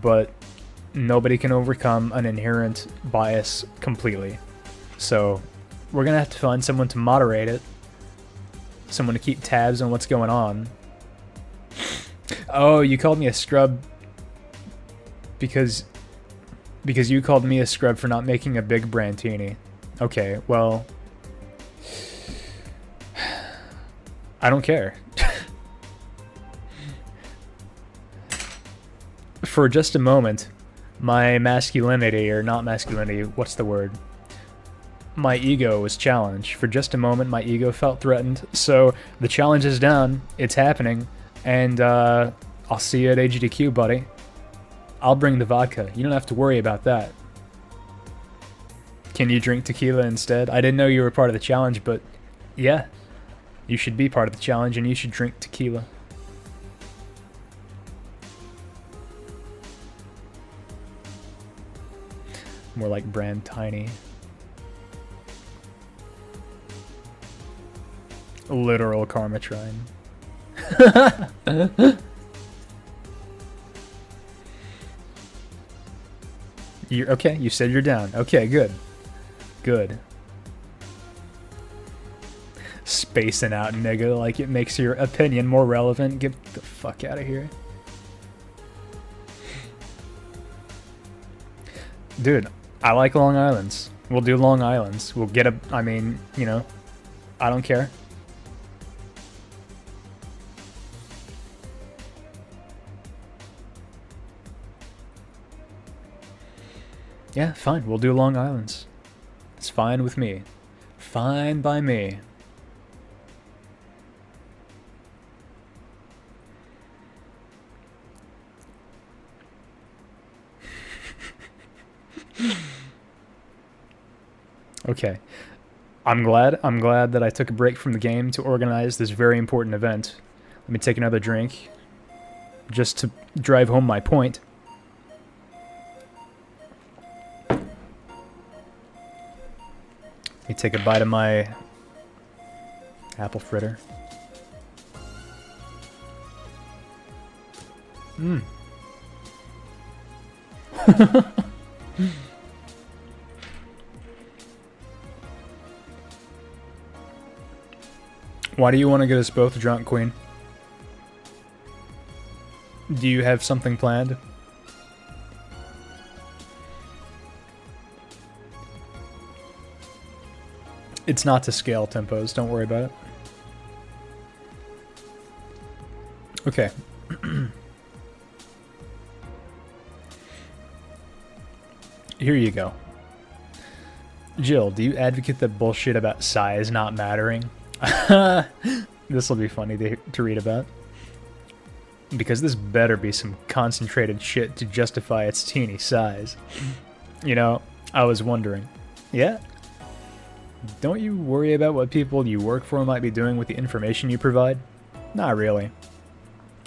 but nobody can overcome an inherent bias completely. So we're gonna have to find someone to moderate it, someone to keep tabs on what's going on. Oh, you called me a scrub because you called me a scrub for not making a big Brantini. Okay, well, I don't care. For just a moment, my masculinity, or not masculinity, what's the word? My ego was challenged. For just a moment, my ego felt threatened. So the challenge is down. It's happening. And I'll see you at AGDQ, buddy. I'll bring the vodka. You don't have to worry about that. Can you drink tequila instead? I didn't know you were part of the challenge, but yeah. You should be part of the challenge and you should drink tequila. More like brand tiny. Literal Karmatrine. You're okay, you said you're down. Okay, good. Good. Spacing out, nigga, like it makes your opinion more relevant. Get the fuck out of here. Dude, I like Long Islands. We'll do Long Islands. We'll get a, I mean, you know, I don't care. Yeah, fine. We'll do Long Islands. It's fine with me. Fine by me. Okay. I'm glad that I took a break from the game to organize this very important event. Let me take another drink just to drive home my point. Let me take a bite of my apple fritter. Why do you want to get us both drunk, Queen? Do you have something planned? It's not to scale tempos, don't worry about it. Okay. Here you go. Jill, do you advocate the bullshit about size not mattering? This will be funny to read about. Because this better be some concentrated shit to justify its teeny size. You know, I was wondering. Yeah? Don't you worry about what people you work for might be doing with the information you provide? Not really.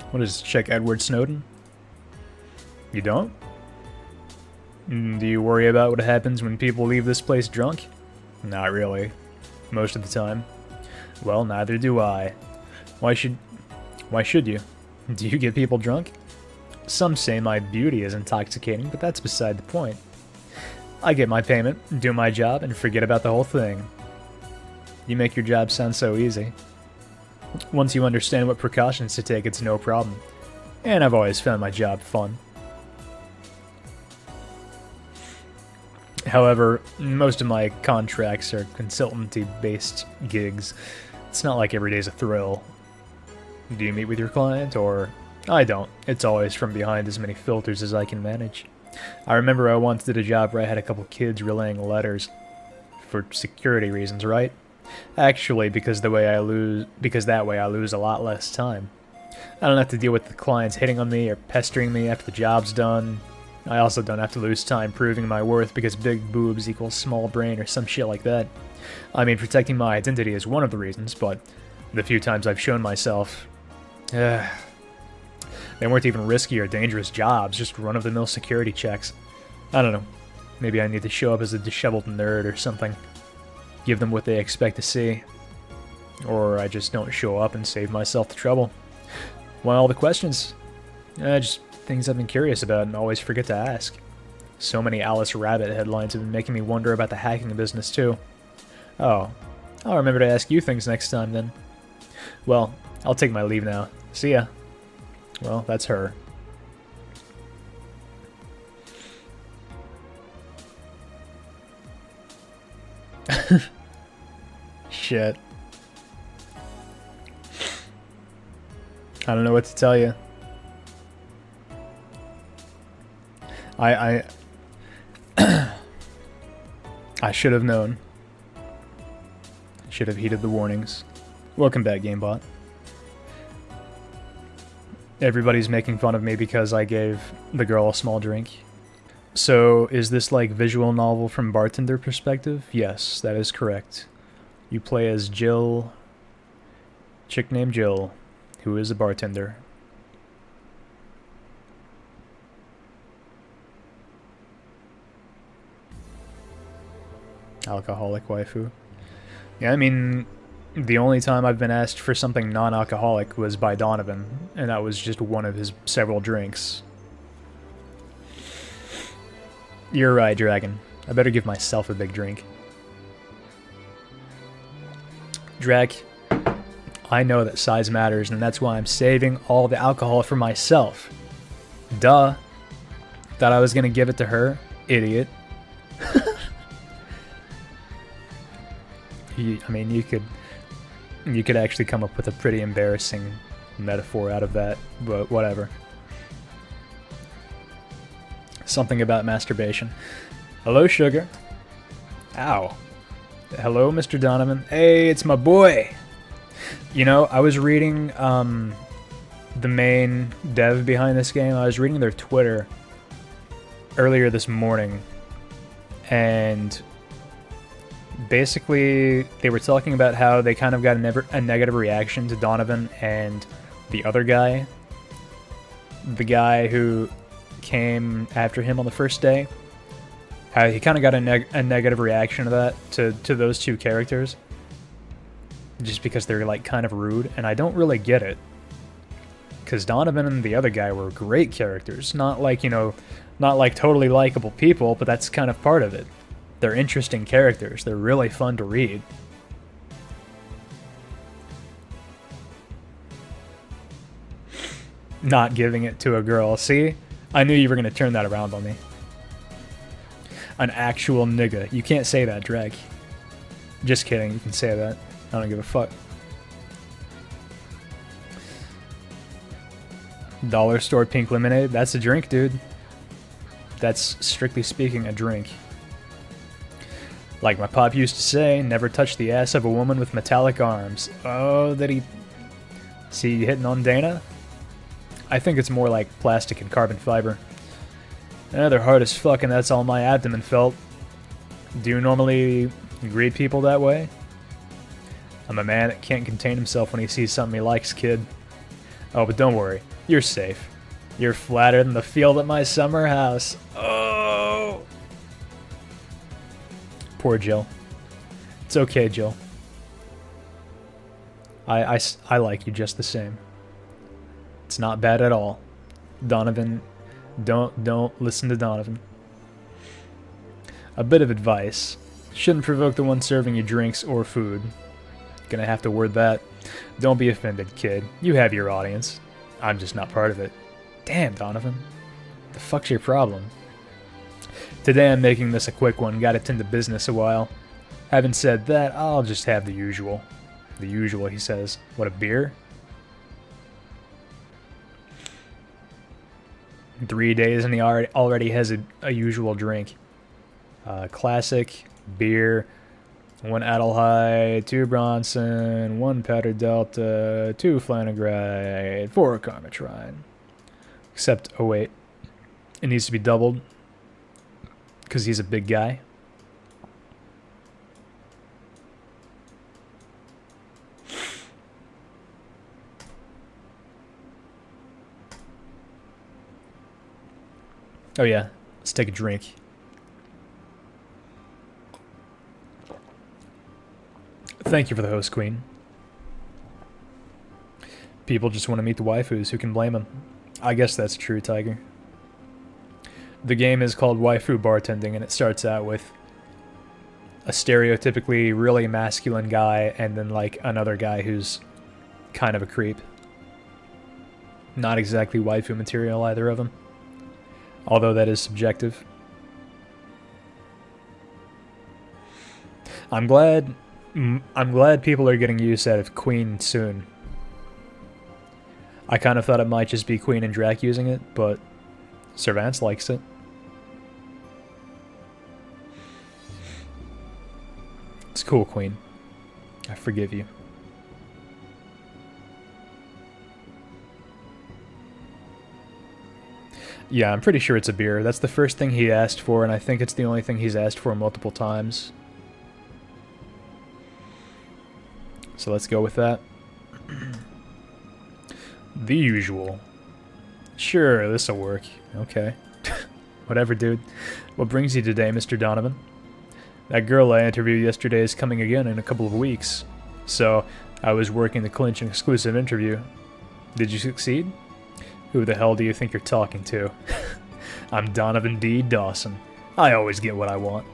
What is check Edward Snowden? You don't? Do you worry about what happens when people leave this place drunk? Not really. Most of the time. Well, neither do I. Why should you? Do you get people drunk? Some say my beauty is intoxicating, but that's beside the point. I get my payment, do my job, and forget about the whole thing. You make your job sound so easy. Once you understand what precautions to take, it's no problem. And I've always found my job fun. However, most of my contracts are consultancy-based gigs. It's not like every day's a thrill. Do you meet with your client, or... I don't. It's always from behind as many filters as I can manage. I remember I once did a job where I had a couple kids relaying letters. For security reasons, right? Actually, because that way I lose a lot less time. I don't have to deal with the clients hitting on me or pestering me after the job's done. I also don't have to lose time proving my worth because big boobs equals small brain or some shit like that. I mean, protecting my identity is one of the reasons, but the few times I've shown myself... they weren't even risky or dangerous jobs, just run-of-the-mill security checks. I don't know. Maybe I need to show up as a disheveled nerd or something. Give them what they expect to see. Or I just don't show up and save myself the trouble. Why all the questions? Just things I've been curious about and always forget to ask. So many Alice Rabbit headlines have been making me wonder about the hacking business too. Oh, I'll remember to ask you things next time then. Well, I'll take my leave now. See ya. Well, that's her. Shit. I don't know what to tell you. I should have known. Should have heeded the warnings. Welcome back, GameBot. Everybody's making fun of me because I gave the girl a small drink. So, is this like visual novel from bartender perspective? Yes, that is correct. You play as Jill, chick named Jill, who is a bartender. Alcoholic waifu. Yeah, I mean, the only time I've been asked for something non-alcoholic was by Donovan, and that was just one of his several drinks. You're right, Dragon. I better give myself a big drink. Drag, I know that size matters, and that's why I'm saving all the alcohol for myself. Duh. Thought I was gonna give it to her? Idiot. I mean, you could actually come up with a pretty embarrassing metaphor out of that, but whatever. Something about masturbation. Hello, sugar. Ow. Hello, Mr. Donovan. Hey, it's my boy. You know, I was reading the main dev behind this game. I was reading their Twitter earlier this morning, and basically they were talking about how they kind of got a negative reaction to Donovan and the other guy. The guy who came after him on the first day. How he kind of got a negative reaction to that, to those two characters. Just because they're like kind of rude, and I don't really get it. Because Donovan and the other guy were great characters. Not like, you know, Not like totally likable people, but that's kind of part of it. They're interesting characters. They're really fun to read. Not giving it to a girl. See? I knew you were going to turn that around on me. An actual nigga. You can't say that, Drag. Just kidding. You can say that. I don't give a fuck. Dollar store pink lemonade. That's a drink, dude. That's, strictly speaking, a drink. Like my pop used to say, never touch the ass of a woman with metallic arms. Oh, did he... See you hitting on Dana? I think it's more like plastic and carbon fiber. They're hard as fuck, and that's all my abdomen felt. Do you normally greet people that way? I'm a man that can't contain himself when he sees something he likes, kid. Oh, but don't worry. You're safe. You're flatter than the field at my summer house. Oh! Poor Jill. It's okay, Jill. I like you just the same. It's not bad at all. Donovan, don't listen to Donovan. A bit of advice. Shouldn't provoke the one serving you drinks or food. Gonna have to word that. Don't be offended, kid. You have your audience. I'm just not part of it. Damn, Donovan. The fuck's your problem? Today I'm making this a quick one. Gotta tend to business a while. Having said that, I'll just have the usual. The usual, he says. What, a beer? 3 days and he already has a usual drink. Classic, beer, 1 Adelheid, 2 Bronson, 1 Powder Delta, 2 Flanagride, 4 Carmatrine. Except, oh wait, it needs to be doubled because he's a big guy. Oh yeah, let's take a drink. Thank you for the host, Queen. People just want to meet the waifus. Who can blame them? I guess that's true, Tiger. The game is called Waifu Bartending, and it starts out with a stereotypically really masculine guy and then like another guy who's kind of a creep. Not exactly waifu material, either of them. Although that is subjective. I'm glad people are getting use out of Queen soon. I kind of thought it might just be Queen and Drac using it, but Servance likes it. It's cool, Queen. I forgive you. Yeah, I'm pretty sure it's a beer. That's the first thing he asked for, and I think it's the only thing he's asked for multiple times. So let's go with that. The usual. Sure, this'll work. Okay. Whatever, dude. What brings you today, Mr. Donovan? That girl I interviewed yesterday is coming again in a couple of weeks. So, I was working to clinch an exclusive interview. Did you succeed? Who the hell do you think you're talking to? I'm Donovan D. Dawson. I always get what I want.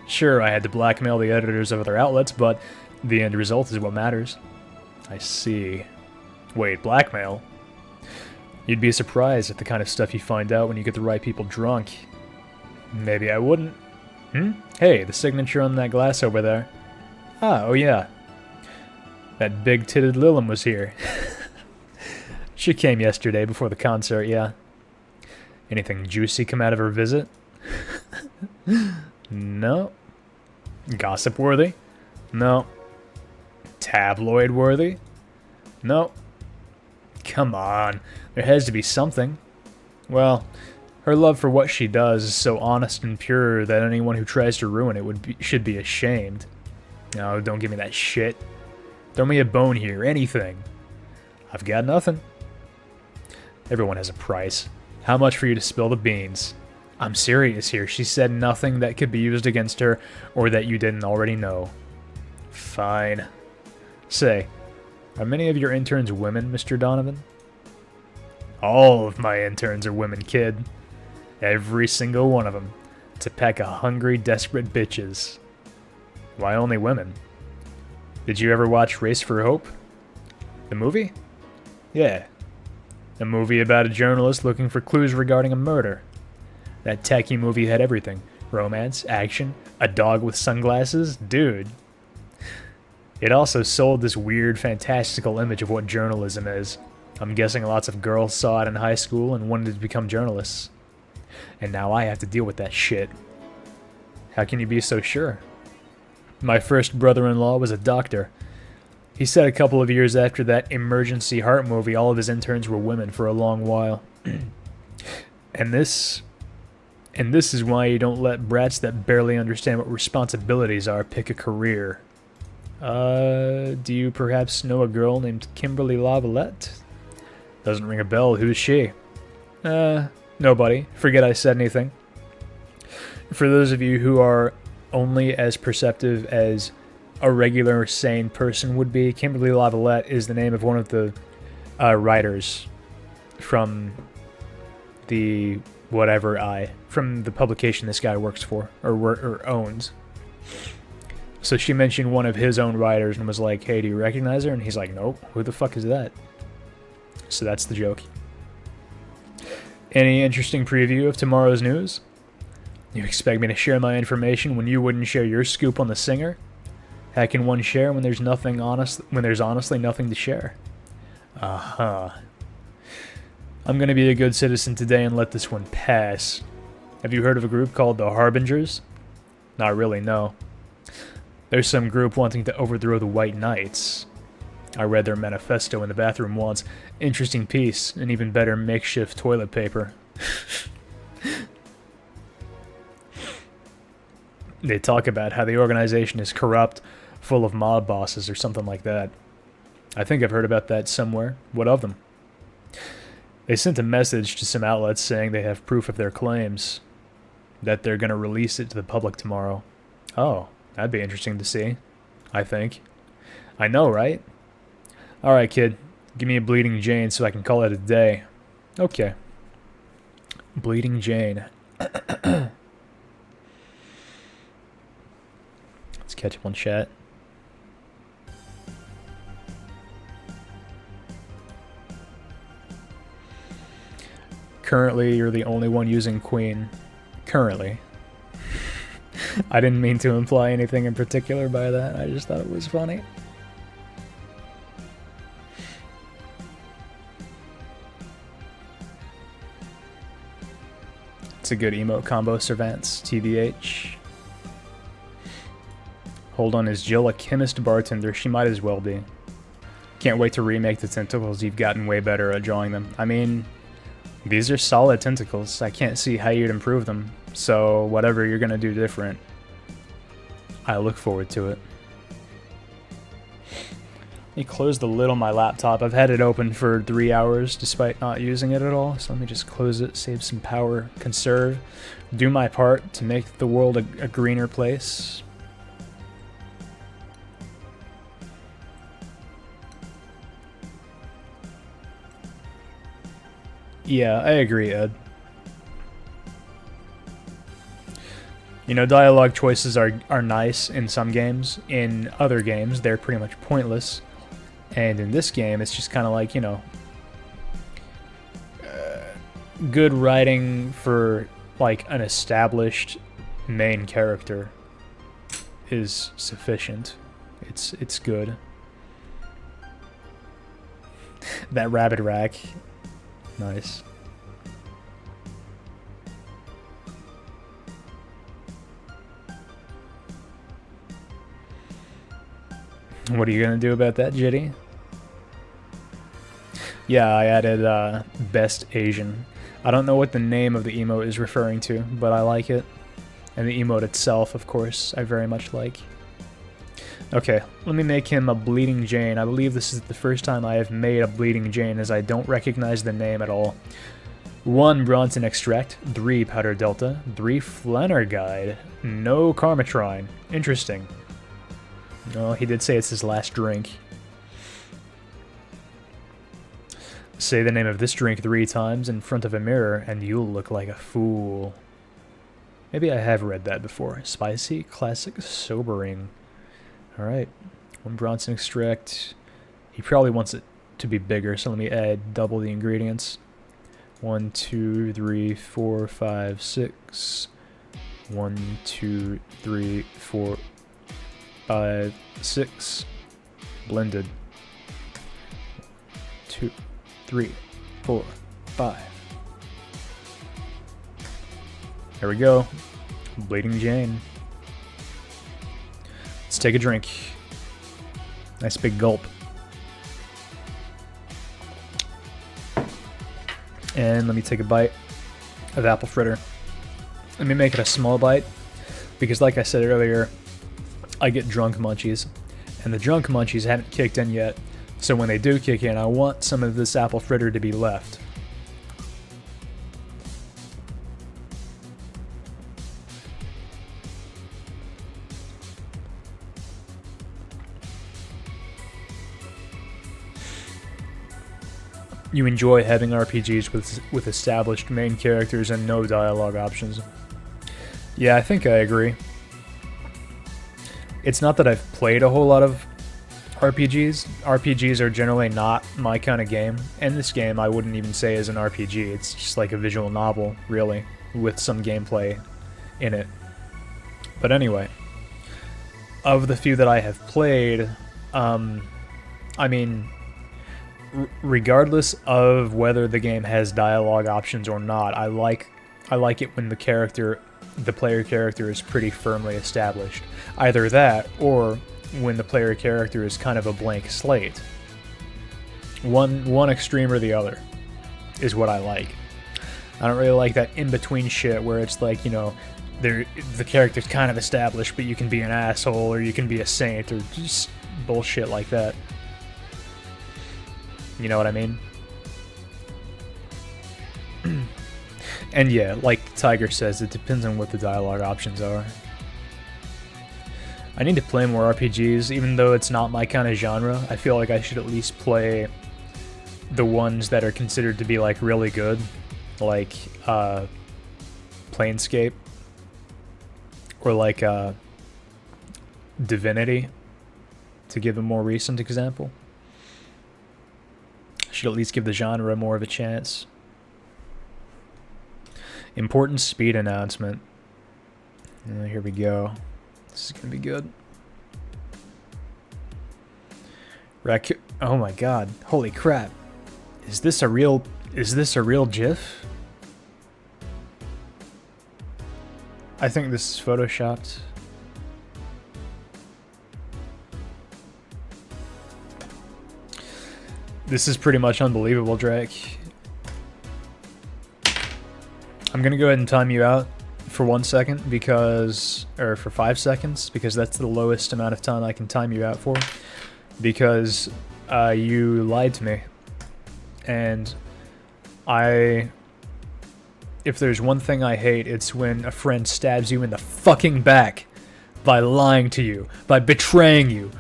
Sure, I had to blackmail the editors of other outlets, but the end result is what matters. I see. Wait, blackmail? You'd be surprised at the kind of stuff you find out when you get the right people drunk. Maybe I wouldn't. Hey, the signature on that glass over there. Ah, oh yeah. That big-titted Lilum was here. She came yesterday before the concert, yeah. Anything juicy come out of her visit? No. Gossip-worthy? No. Tabloid-worthy? No. Come on, there has to be something. Well, her love for what she does is so honest and pure that anyone who tries to ruin it should be ashamed. No, don't give me that shit. Throw me a bone here, anything. I've got nothing. Everyone has a price. How much for you to spill the beans? I'm serious here. She said nothing that could be used against her or that you didn't already know. Fine. Say, are many of your interns women, Mr. Donovan? All of my interns are women, kid. Every single one of them. It's a pack of hungry, desperate bitches. Why only women? Did you ever watch Race for Hope? The movie? Yeah. A movie about a journalist looking for clues regarding a murder. That tacky movie had everything. Romance, action, a dog with sunglasses. Dude. It also sold this weird, fantastical image of what journalism is. I'm guessing lots of girls saw it in high school and wanted to become journalists. And now I have to deal with that shit. How can you be so sure? My first brother-in-law was a doctor. He said a couple of years after that emergency heart movie, all of his interns were women for a long while. And this is why you don't let brats that barely understand what responsibilities are pick a career. Do you perhaps know a girl named Kimberly La-Valette? Doesn't ring a bell. Who's she? Nobody. Forget I said anything. For those of you who are only as perceptive as a regular sane person would be, Kimberly La-Valette is the name of one of the writers from the from the publication this guy works for or owns. So she mentioned one of his own writers and was like, "Hey, do you recognize her?" And he's like, "Nope. Who the fuck is that?" So that's the joke. Any interesting preview of tomorrow's news? You expect me to share my information when you wouldn't share your scoop on the singer? How can one share when there's honestly nothing to share? I'm gonna be a good citizen today and let this one pass. Have you heard of a group called the Harbingers? Not really, no. There's some group wanting to overthrow the White Knights. I read their manifesto in the bathroom once. Interesting piece, and even better makeshift toilet paper. They talk about how the organization is corrupt, full of mob bosses or something like that. I think I've heard about that somewhere. What of them? They sent a message to some outlets saying they have proof of their claims, that they're going to release it to the public tomorrow. Oh, that'd be interesting to see, I think. I know, right? Alright, kid. Give me a Bleeding Jane so I can call it a day. Okay. Bleeding Jane. Let's catch up on chat. Currently, you're the only one using Queen. Currently. I didn't mean to imply anything in particular by that. I just thought it was funny. It's a good emote combo, Servants, TBH. Hold on, is Jill a chemist bartender? She might as well be. Can't wait to remake the tentacles. You've gotten way better at drawing them. I mean, these are solid tentacles. I can't see how you'd improve them. So whatever you're gonna do different, I look forward to it. Let me close the lid on my laptop. I've had it open for 3 hours despite not using it at all. So let me just close it, save some power, conserve, do my part to make the world a greener place. Yeah, I agree, Ed. You know, dialogue choices are nice in some games. In other games, they're pretty much pointless. And in this game, it's just kind of like, you know, good writing for, like, an established main character is sufficient. It's good. That rabbit rack. Nice. What are you gonna do about that, Jitty? Yeah, I added Best Asian. I don't know what the name of the emote is referring to, but I like it. And the emote itself, of course, I very much like. Okay, let me make him a Bleeding Jane. I believe this is the first time I have made a Bleeding Jane, as I don't recognize the name at all. 1 Bronson Extract, 3 Powder Delta, 3 Flanner Guide, no Karmatrine. Interesting. Oh, he did say it's his last drink. Say the name of this drink 3 times in front of a mirror and you'll look like a fool. Maybe I have read that before. Spicy, classic, sobering. Alright. 1 Bronson extract. He probably wants it to be bigger, so let me add double the ingredients. 1, 2, 3, 4, 5, 6. 1, 2, 3, 4, 5, 6. Blended. 2, 3, 4, 5. There we go. Bleeding Jane. Let's take a drink. Nice big gulp. And let me take a bite of apple fritter. Let me make it a small bite, because like I said earlier, I get drunk munchies, and the drunk munchies haven't kicked in yet, so when they do kick in, I want some of this apple fritter to be left. You enjoy having RPGs with established main characters and no dialogue options. Yeah, I think I agree. It's not that I've played a whole lot of RPGs. RPGs are generally not my kind of game, and this game I wouldn't even say is an RPG. It's just like a visual novel, really, with some gameplay in it. But anyway, of the few that I have played, I mean, regardless of whether the game has dialogue options or not, I like it when the player character is pretty firmly established. Either that, or when the player character is kind of a blank slate. One extreme or the other is what I like. I don't really like that in-between shit where it's like, you know, the character's kind of established, but you can be an asshole, or you can be a saint, or just bullshit like that. You know what I mean? And yeah, like Tiger says, it depends on what the dialogue options are. I need to play more RPGs, even though it's not my kind of genre. I feel like I should at least play the ones that are considered to be like really good, like Planescape, or like Divinity, to give a more recent example. I should at least give the genre more of a chance. Important speed announcement. Here we go. This is gonna be good. Raccoon. Oh my god. Holy crap. Is this a real GIF? I think this is photoshopped. This is pretty much unbelievable, Drake. I'm gonna go ahead and time you out for 1 second because, or for 5 seconds, because that's the lowest amount of time I can time you out for, because you lied to me. And if there's one thing I hate, it's when a friend stabs you in the fucking back by lying to you, by betraying you,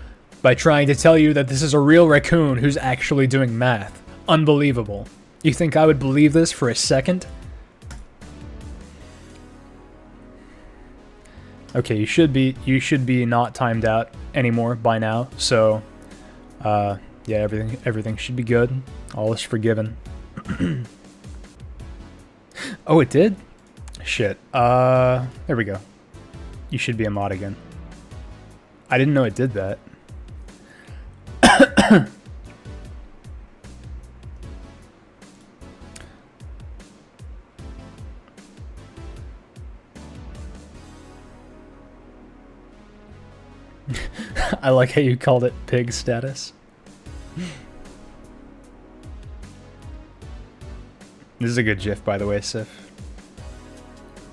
by trying to tell you that this is a real raccoon who's actually doing math. Unbelievable. You think I would believe this for a second? Okay, you should be not timed out anymore by now. So, yeah, everything should be good. All is forgiven. Oh, it did? Shit. There we go. You should be a mod again. I didn't know it did that. I like how you called it pig status. This is a good GIF, by the way, Sif.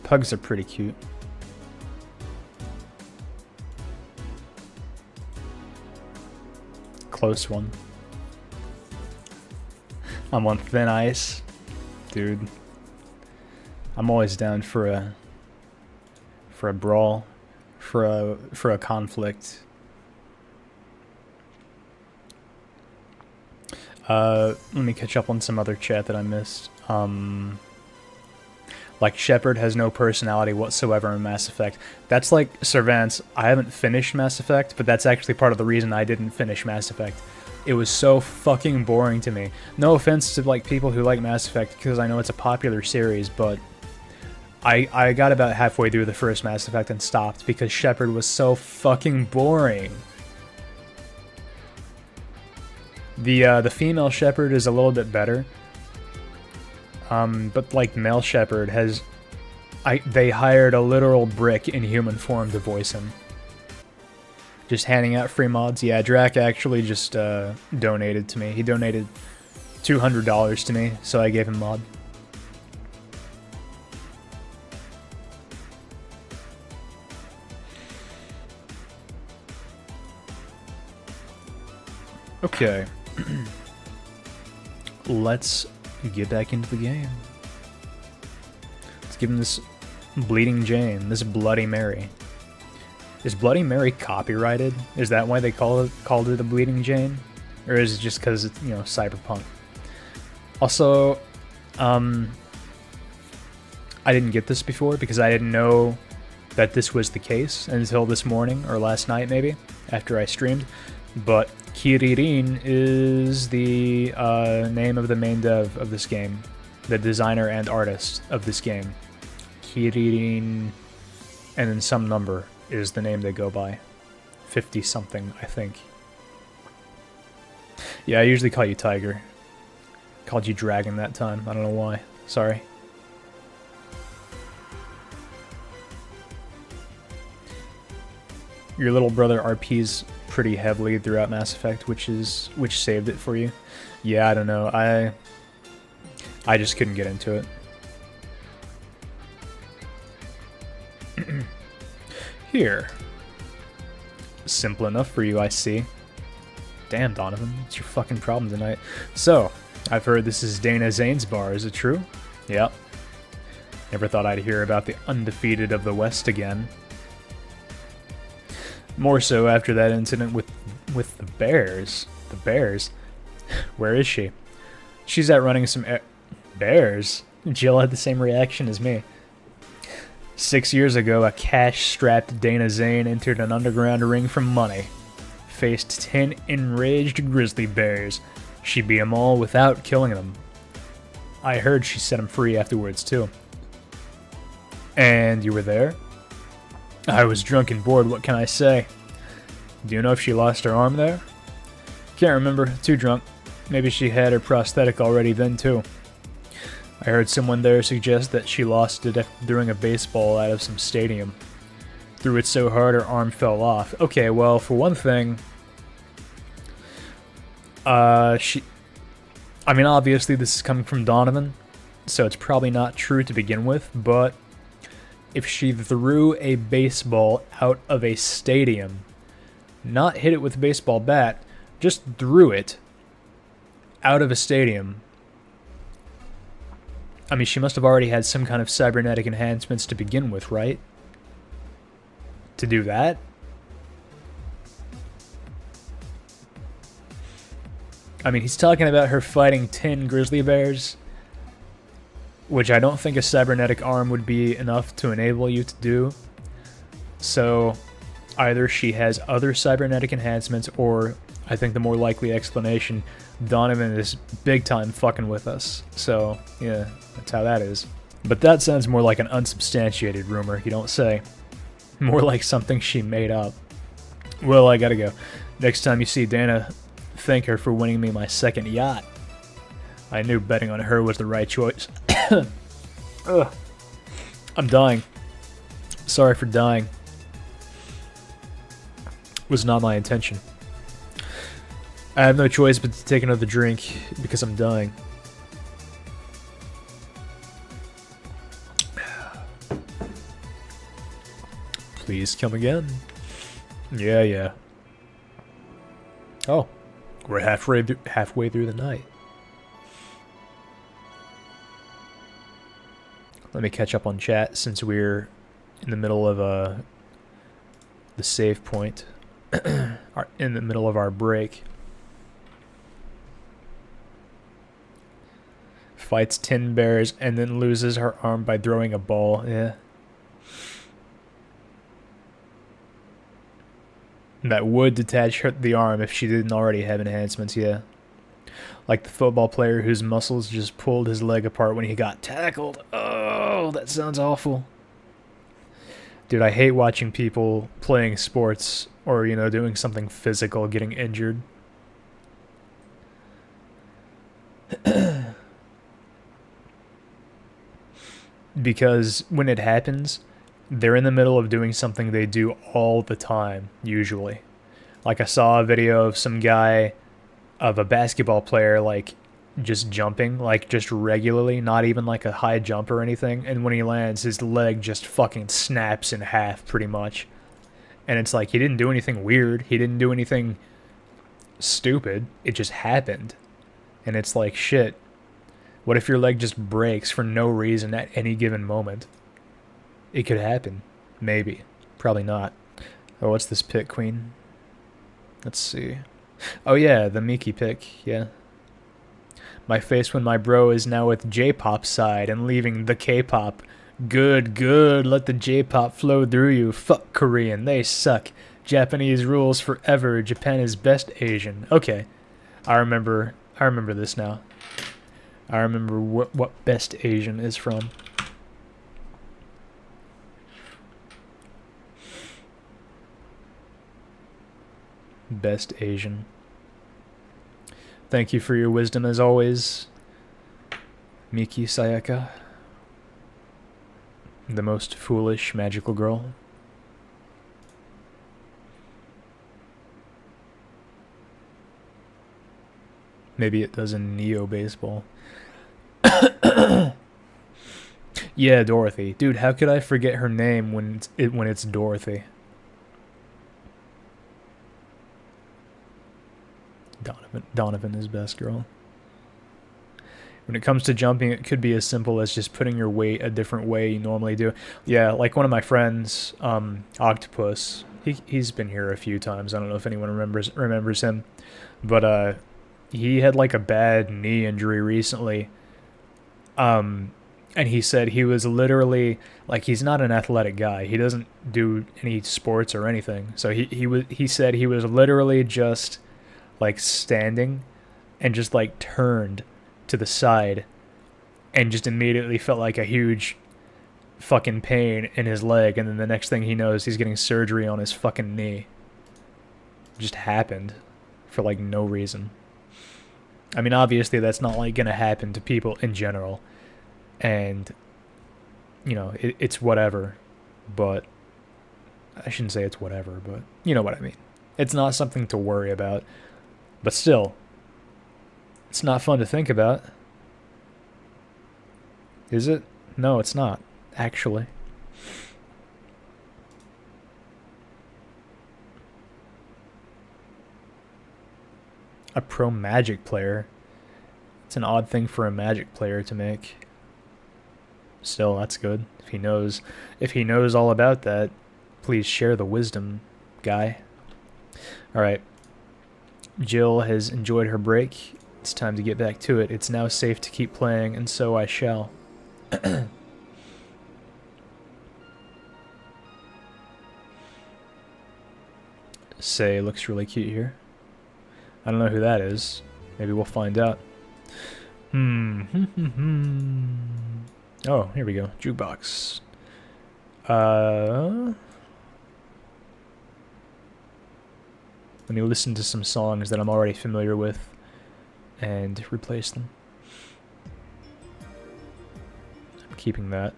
Pugs are pretty cute. Close one. I'm on thin ice. Dude. I'm always down for a brawl, for a conflict. Let me catch up on some other chat that I missed. Like, Shepard has no personality whatsoever in Mass Effect. That's like Servants. I haven't finished Mass Effect, but that's actually part of the reason I didn't finish Mass Effect. It was so fucking boring to me. No offense to like people who like Mass Effect, because I know it's a popular series, but I got about halfway through the first Mass Effect and stopped because Shepard was so fucking boring. The female Shepard is a little bit better. But like male Shepard has... they hired a literal brick in human form to voice him. Just handing out free mods. Yeah, Drac actually just donated to me. He donated $200 to me, so I gave him mod. Okay. Let's get back into the game. Let's give him this Bleeding Jane, this Bloody Mary. Is Bloody Mary copyrighted? Is that why they called it a Bleeding Jane? Or is it just because it's, you know, cyberpunk? Also, I didn't get this before because I didn't know that this was the case until this morning, or last night maybe, after I streamed. But Kiririn is the name of the main dev of this game, the designer and artist of this game. Kiririn, and then some number is the name they go by. 50-something, I think. Yeah, I usually call you Tiger. Called you Dragon that time. I don't know why. Sorry. Your little brother RP's pretty heavily throughout Mass Effect, which saved it for you. Yeah, I don't know. I just couldn't get into it. Here. Simple enough for you, I see. Damn, Donovan, what's your fucking problem tonight? So, I've heard this is Dana Zane's bar, is it true? Yep. Never thought I'd hear about the undefeated of the West again. More so after that incident with the Bears. The Bears? Where is she? She's out running some Bears? Jill had the same reaction as me. 6 years ago, a cash-strapped Dana Zane entered an underground ring for money. Faced 10 enraged grizzly bears. She beat them all without killing them. I heard she set them free afterwards, too. And you were there? I was drunk and bored, what can I say? Do you know if she lost her arm there? Can't remember, too drunk. Maybe she had her prosthetic already then, too. I heard someone there suggest that she lost it after throwing a baseball out of some stadium. Threw it so hard her arm fell off. Okay, well, for one thing... I mean, obviously this is coming from Donovan, so it's probably not true to begin with, but... if she threw a baseball out of a stadium, not hit it with a baseball bat, just threw it out of a stadium. I mean, she must have already had some kind of cybernetic enhancements to begin with, right? To do that? I mean, he's talking about her fighting 10 grizzly bears, which I don't think a cybernetic arm would be enough to enable you to do. So, either she has other cybernetic enhancements, or, I think the more likely explanation, Donovan is big time fucking with us. So, yeah, that's how that is. But that sounds more like an unsubstantiated rumor, you don't say. More like something she made up. Well, I gotta go. Next time you see Dana, thank her for winning me my second yacht. I knew betting on her was the right choice. Ugh. I'm dying. Sorry for dying. Was not my intention. I have no choice but to take another drink because I'm dying. Please come again. Yeah. Oh, we're halfway through the night. Let me catch up on chat since we're in the middle of the save point. In the middle of our break. Fights tin bears and then loses her arm by throwing a ball. Yeah. That would detach the arm if she didn't already have enhancements, yeah. Like the football player whose muscles just pulled his leg apart when he got tackled. Oh, that sounds awful. Dude, I hate watching people playing sports or, you know, doing something physical getting injured. Because when it happens, they're in the middle of doing something they do all the time, usually. Like I saw a video of some guy, of a basketball player, like, just jumping, like, just regularly, not even like a high jump or anything, and when he lands, his leg just fucking snaps in half, pretty much. And it's like, he didn't do anything weird, he didn't do anything stupid, it just happened. And it's like, shit, what if your leg just breaks for no reason at any given moment? It could happen. Maybe. Probably not. Oh, what's this pick, Queen? Let's see. Oh yeah, the Miki pick, yeah. My face when my bro is now with J-pop side and leaving the K-pop. Good, good, let the J-pop flow through you. Fuck Korean, they suck. Japanese rules forever, Japan is best Asian. Okay, I remember this now. I remember what best Asian is from. Best Asian. Thank you for your wisdom as always, Miki Sayaka. The most foolish magical girl. Maybe it does in Neo Baseball. Yeah, Dorothy. Dude, how could I forget her name when it's Dorothy? Donovan is best girl. When it comes to jumping, it could be as simple as just putting your weight a different way you normally do. Yeah, like one of my friends, Octopus. He's been here a few times. I don't know if anyone remembers him, but he had like a bad knee injury recently. And he said he was literally like, he's not an athletic guy. He doesn't do any sports or anything. So he said he was literally just like standing and just like turned to the side and just immediately felt like a huge fucking pain in his leg, and then the next thing he knows he's getting surgery on his fucking knee. It just happened for like no reason. I mean, obviously that's not like gonna happen to people in general, and you know, it's whatever, but I shouldn't say it's whatever, but you know what I mean. It's not something to worry about. But still, it's not fun to think about. Is it? No, it's not, actually. A pro Magic player? It's an odd thing for a Magic player to make. Still, that's good. If he knows all about that, please share the wisdom, guy. Alright. Jill has enjoyed her break. It's time to get back to it. It's now safe to keep playing, and so I shall. Say looks really cute here. I don't know who that is. Maybe we'll find out. Oh, here we go. Jukebox. Let me listen to some songs that I'm already familiar with and replace them. I'm keeping that.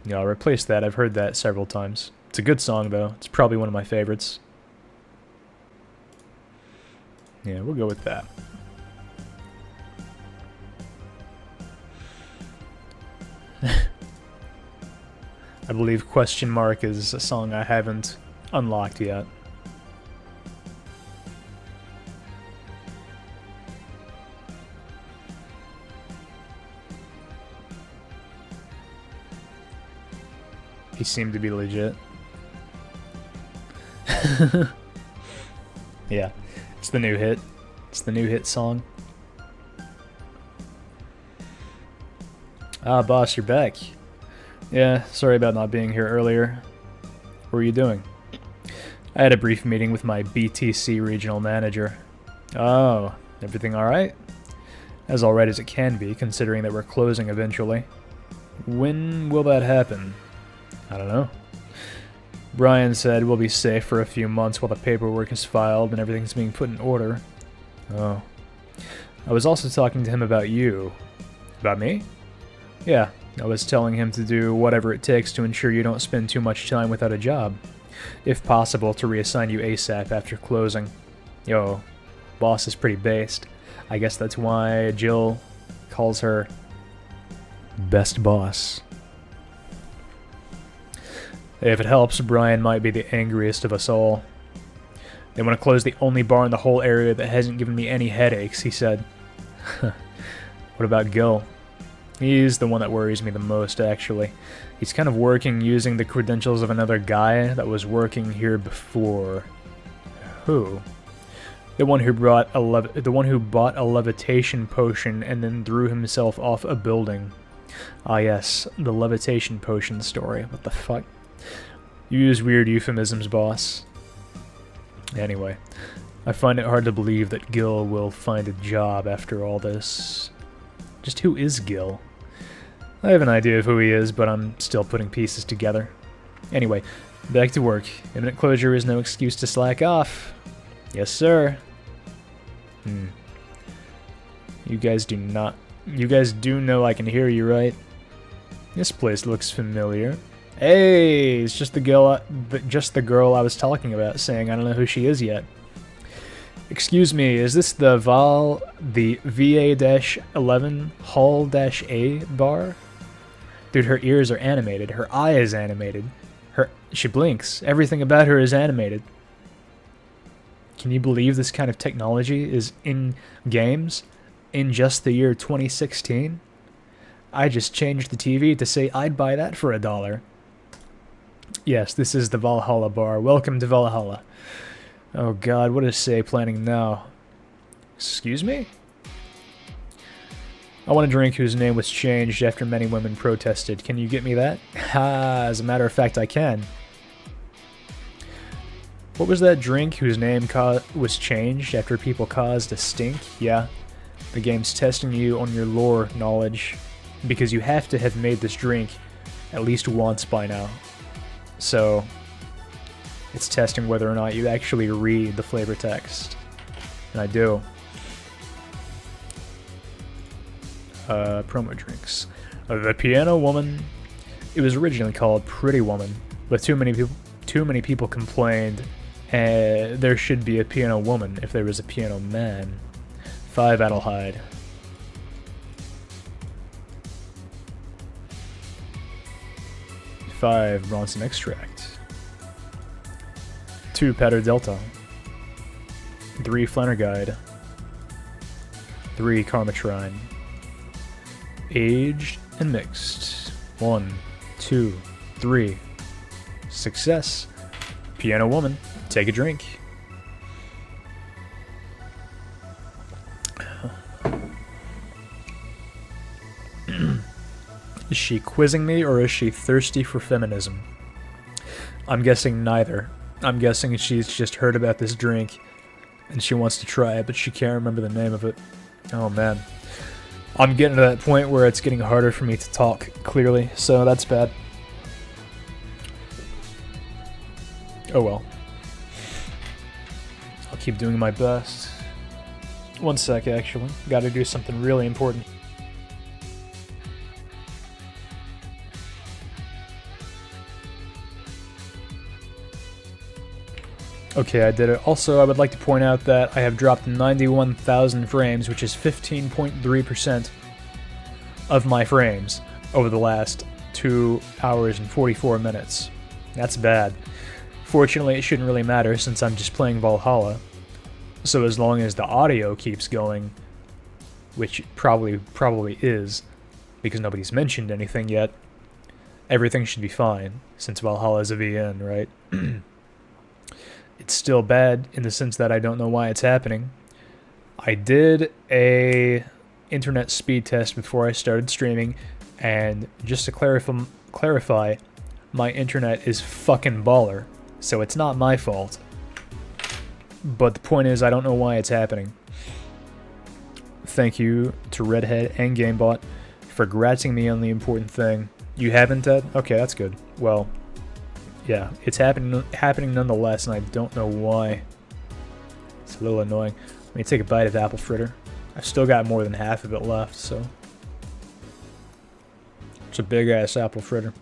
Yeah, I'll replace that. I've heard that several times. It's a good song, though. It's probably one of my favorites. Yeah, we'll go with that. I believe Question Mark is a song I haven't unlocked yet. He seemed to be legit. Yeah. It's the new hit. It's the new hit song. Ah, boss, you're back. Yeah, sorry about not being here earlier. What were you doing? I had a brief meeting with my BTC regional manager. Oh, everything alright? As alright as it can be, considering that we're closing eventually. When will that happen? I don't know. Brian said we'll be safe for a few months while the paperwork is filed and everything's being put in order. Oh. I was also talking to him about you. About me? Yeah, I was telling him to do whatever it takes to ensure you don't spend too much time without a job. If possible, to reassign you ASAP after closing. Yo, boss is pretty based. I guess that's why Jill calls her best boss. If it helps, Brian might be the angriest of us all. They want to close the only bar in the whole area that hasn't given me any headaches, he said. What about Gil? He's the one that worries me the most, actually. He's kind of working using the credentials of another guy that was working here before. Who? The one who bought a levitation potion and then threw himself off a building. Ah yes, the levitation potion story. What the fuck? You use weird euphemisms, boss. Anyway, I find it hard to believe that Gil will find a job after all this. Just who is Gil? I have an idea of who he is, but I'm still putting pieces together. Anyway, back to work. Imminent closure is no excuse to slack off. Yes, sir. You guys do know I can hear you, right? This place looks familiar. Hey, it's just the girl I was talking about, saying I don't know who she is yet. Excuse me, is this the Va-11 Hall-A bar? Dude, her ears are animated. Her eye is animated. She blinks. Everything about her is animated. Can you believe this kind of technology is in games in just the year 2016? I just changed the TV to say I'd buy that for $1. Yes, this is the Valhalla bar. Welcome to Valhalla. Oh god, what is Say planning now? Excuse me? I want a drink whose name was changed after many women protested. Can you get me that? Ha, as a matter of fact, I can. What was that drink whose name was changed after people caused a stink? Yeah, the game's testing you on your lore knowledge, because you have to have made this drink at least once by now. So, it's testing whether or not you actually read the flavor text. And I do. Promo drinks. The Piano Woman. It was originally called Pretty Woman, but too many people complained there should be a piano woman if there was a piano man. 5 Adelhyde. 5 Bronson extract. 2 Pater Delta. 3 Flannerguide. 3 Karmatrine. Aged and mixed. 1, 2, 3. Success. Piano Woman. Take a drink. Is she quizzing me or is she thirsty for feminism? I'm guessing neither. I'm guessing she's just heard about this drink and she wants to try it, but she can't remember the name of it. Oh man. I'm getting to that point where it's getting harder for me to talk clearly, so that's bad. Oh well. I'll keep doing my best. One sec, actually. Gotta do something really important. Okay, I did it. Also, I would like to point out that I have dropped 91,000 frames, which is 15.3% of my frames over the last 2 hours and 44 minutes. That's bad. Fortunately, it shouldn't really matter since I'm just playing Valhalla. So as long as the audio keeps going, which probably is, because nobody's mentioned anything yet, everything should be fine, since Valhalla is a VN, right? It It's still bad in the sense that I don't know why it's happening. I did a internet speed test before I started streaming, and just to clarify, my internet is fucking baller, so it's not my fault. But the point is, I don't know why it's happening. Thank you to Redhead and GameBot for granting me on the important thing. You haven't, Ted? Okay, that's good. Well, yeah, it's happening nonetheless, and I don't know why. It's a little annoying. Let me take a bite of apple fritter. I've still got more than half of it left, so. It's a big-ass apple fritter.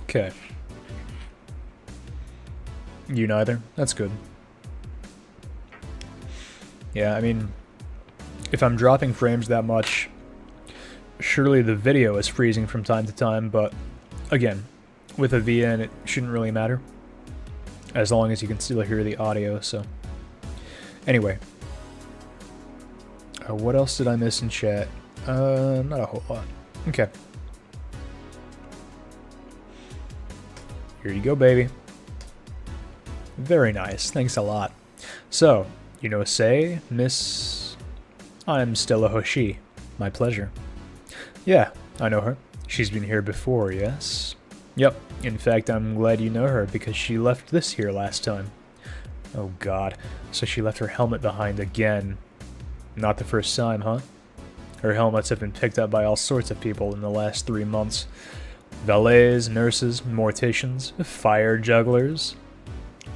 Okay. You neither? That's good. Yeah, I mean, if I'm dropping frames that much, surely the video is freezing from time to time, but again, with a VN it shouldn't really matter, as long as you can still hear the audio, so. Anyway. What else did I miss in chat? Not a whole lot. Okay. Here you go, baby. Very nice. Thanks a lot. So, you know, say, Miss... I'm Stella Hoshi. My pleasure. Yeah, I know her. She's been here before, yes? Yep. In fact, I'm glad you know her because she left this here last time. Oh god. So she left her helmet behind again. Not the first time, huh? Her helmets have been picked up by all sorts of people in the last 3 months. Valets, nurses, morticians, fire jugglers.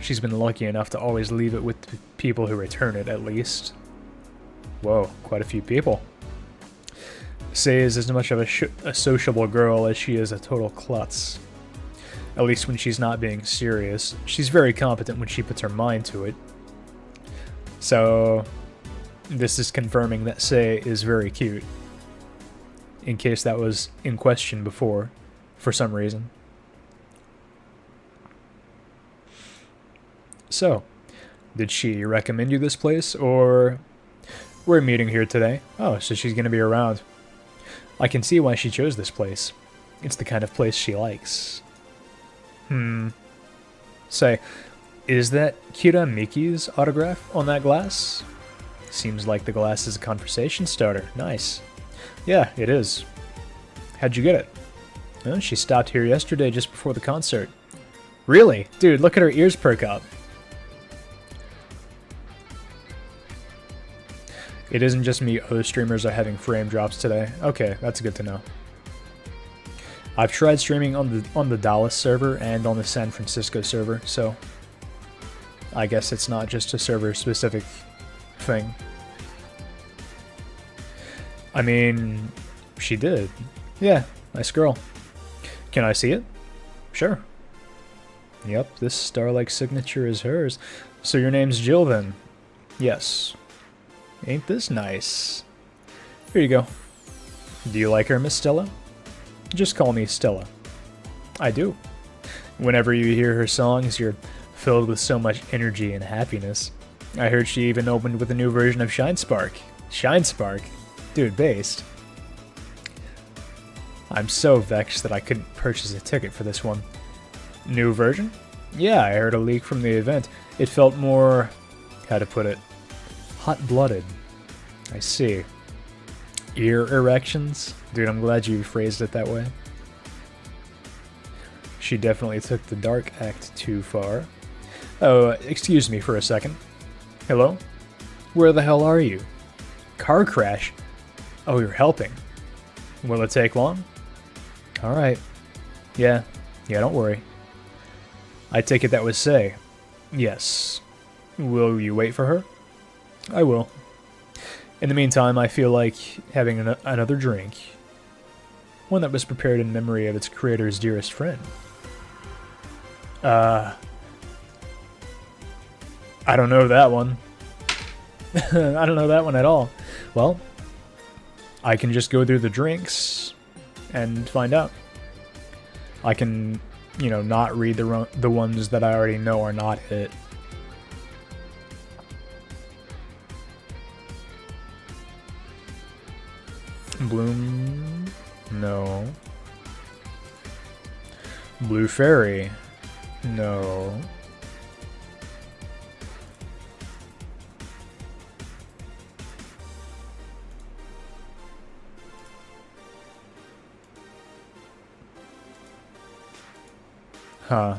She's been lucky enough to always leave it with people who return it, at least. Whoa, quite a few people. Say is as much of a sociable girl as she is a total klutz. At least when she's not being serious. She's very competent when she puts her mind to it. So, this is confirming that Say is very cute. In case that was in question before, for some reason. So, did she recommend you this place, or... We're meeting here today. Oh, so she's gonna be around. I can see why she chose this place. It's the kind of place she likes. Say, is that Kira Miki's autograph on that glass? Seems like the glass is a conversation starter. Nice. Yeah, it is. How'd you get it? Oh, she stopped here yesterday just before the concert. Really? Dude, look at her ears perk up. It isn't just me, other streamers are having frame drops today. Okay, that's good to know. I've tried streaming on the Dallas server and on the San Francisco server, so I guess it's not just a server-specific thing. I mean, she did. Yeah, nice girl. Can I see it? Sure. Yep, this star-like signature is hers. So your name's Jill then? Yes. Ain't this nice? Here you go. Do you like her, Miss Stella? Just call me Stella. I do. Whenever you hear her songs, you're filled with so much energy and happiness. I heard she even opened with a new version of Shine Spark. Shine Spark? Dude, based. I'm so vexed that I couldn't purchase a ticket for this one. New version? Yeah, I heard a leak from the event. It felt more... how to put it? Hot-blooded. I see. Ear erections? Dude, I'm glad you phrased it that way. She definitely took the dark act too far. Oh, excuse me for a second. Hello? Where the hell are you? Car crash? Oh, you're helping. Will it take long? Alright. Yeah, don't worry. I take it that was Say. Yes. Will you wait for her? I will. In the meantime, I feel like having another drink. One that was prepared in memory of its creator's dearest friend. I don't know that one. I don't know that one at all. Well, I can just go through the drinks and find out. I can, you know, not read the ones that I already know are not it. Bloom... No. Blue Fairy. No. Huh.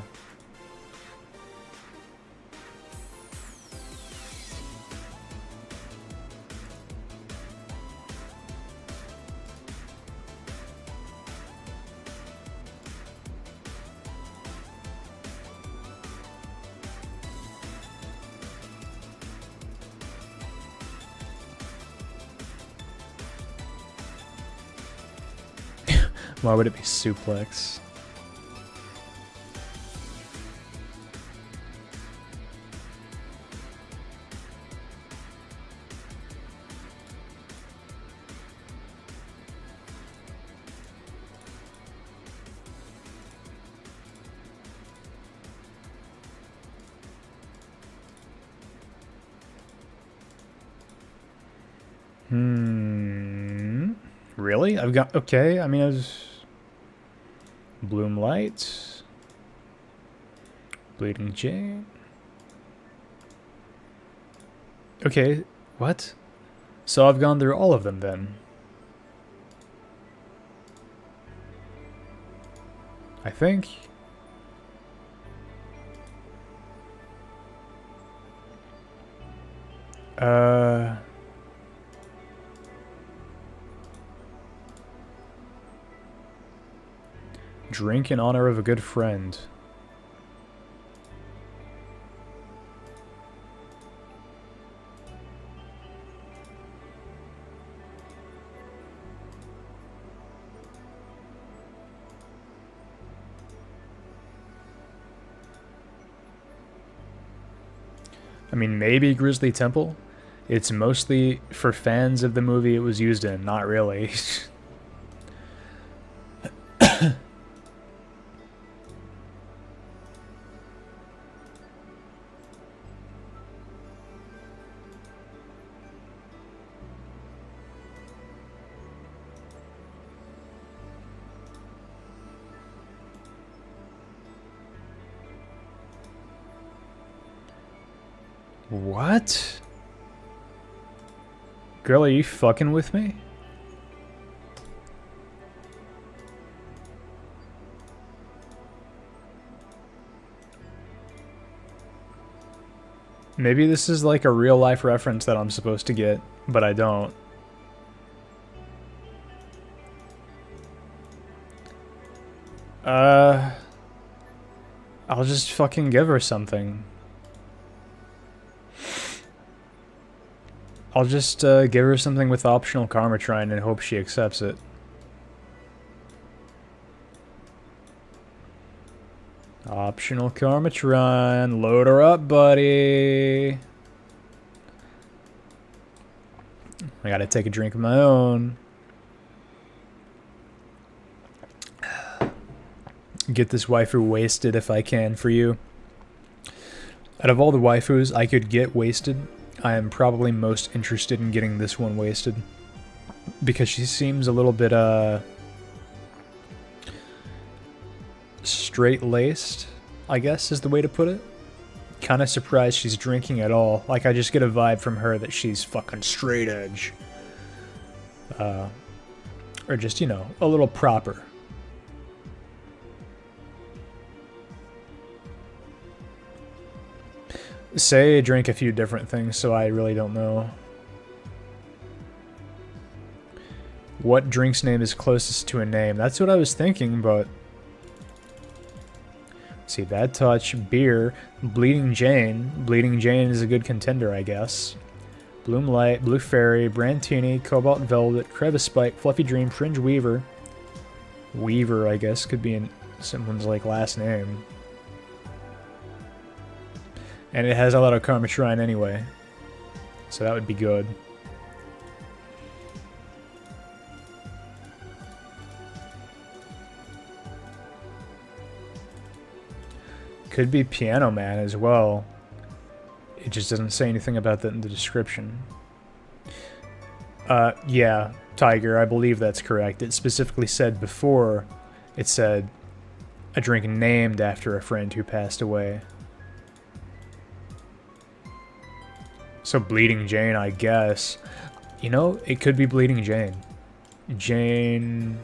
Why would it be suplex? Really? I've got... Okay, I mean, I was... Bloom Light. Bleeding Jade. Okay, what? So I've gone through all of them then. I think. Drink in honor of a good friend. I mean, maybe Grizzly Temple. It's mostly for fans of the movie it was used in, not really. What? Girl, are you fucking with me? Maybe this is like a real life reference that I'm supposed to get, but I don't. I'll just fucking give her something. I'll just give her something with optional Karma Trine and hope she accepts it. Optional Karma Trine. Load her up, buddy. I gotta take a drink of my own. Get this waifu wasted if I can for you. Out of all the waifus I could get wasted, I am probably most interested in getting this one wasted. Because she seems a little bit, straight-laced, I guess is the way to put it. Kind of surprised she's drinking at all. Like, I just get a vibe from her that she's fucking straight edge. Or just, you know, a little proper. Say drink a few different things, so I really don't know. What drink's name is closest to a name? That's what I was thinking, but... Let's see, Bad Touch, Beer, Bleeding Jane. Bleeding Jane is a good contender, I guess. Bloom Light, Blue Fairy, Brantini, Cobalt Velvet, Crevice Spike, Fluffy Dream, Fringe Weaver. Weaver, I guess, could be in someone's, like, last name. And it has a lot of Karma Shrine anyway. So that would be good. Could be Piano Man as well. It just doesn't say anything about that in the description. Yeah, Tiger, I believe that's correct. It specifically said before, it said a drink named after a friend who passed away. So Bleeding Jane, I guess. You know, it could be Bleeding Jane. Jane...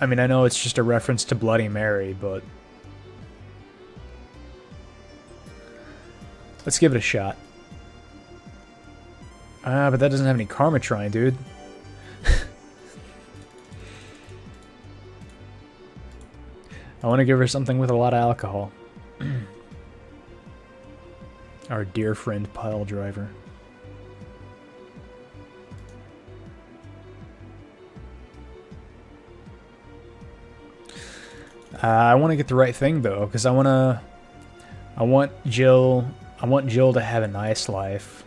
I mean, I know it's just a reference to Bloody Mary, but... let's give it a shot. But that doesn't have any Karmatrine, dude. I want to give her something with a lot of alcohol. Our dear friend Pile Driver. I want to get the right thing though, because I want Jill to have a nice life.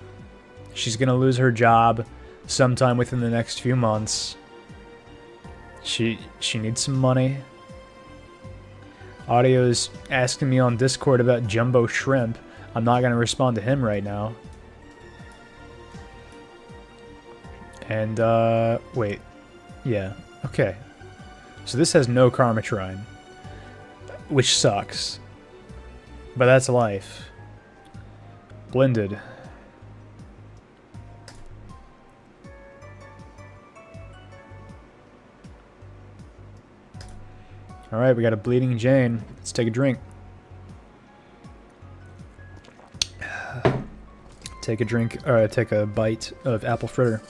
She's gonna lose her job sometime within the next few months. She needs some money. Audio's asking me on Discord about Jumbo Shrimp. I'm not gonna respond to him right now. And wait. Yeah, okay. So this has no Karmatrine, which sucks. But that's life. Blended. Alright, we got a Bleeding Jane. Let's take a drink. Take a bite of apple fritter.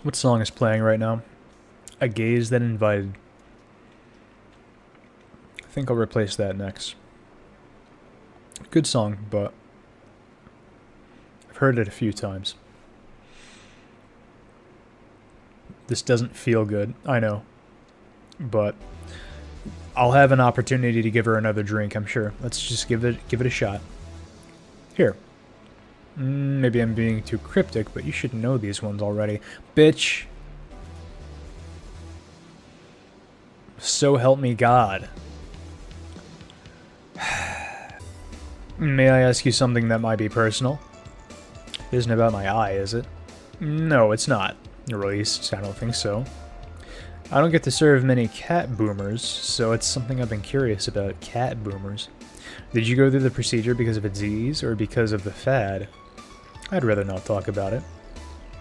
What song is playing right now? A Gaze That Invited. I think I'll replace that next. Good song, but I've heard it a few times. This doesn't feel good, I know. But I'll have an opportunity to give her another drink, I'm sure. Let's just give it a shot. Here. Maybe I'm being too cryptic, but you should know these ones already. Bitch. So help me God. May I ask you something that might be personal? It isn't about my eye, is it? No, it's not. Or at least, I don't think so. I don't get to serve many cat boomers, so it's something I've been curious about. Cat boomers. Did you go through the procedure because of a disease, or because of the fad? I'd rather not talk about it.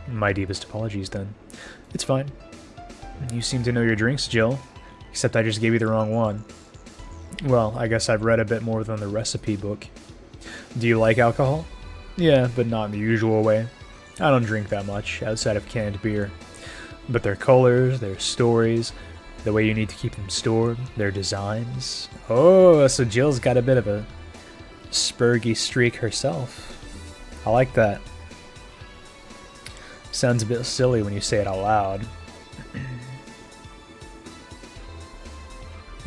My deepest apologies, then. It's fine. You seem to know your drinks, Jill. Except I just gave you the wrong one. Well, I guess I've read a bit more than the recipe book. Do you like alcohol? Yeah, but not in the usual way. I don't drink that much, outside of canned beer. But their colors, their stories, the way you need to keep them stored, their designs... Oh, so Jill's got a bit of a spurgy streak herself. I like that. Sounds a bit silly when you say it out loud.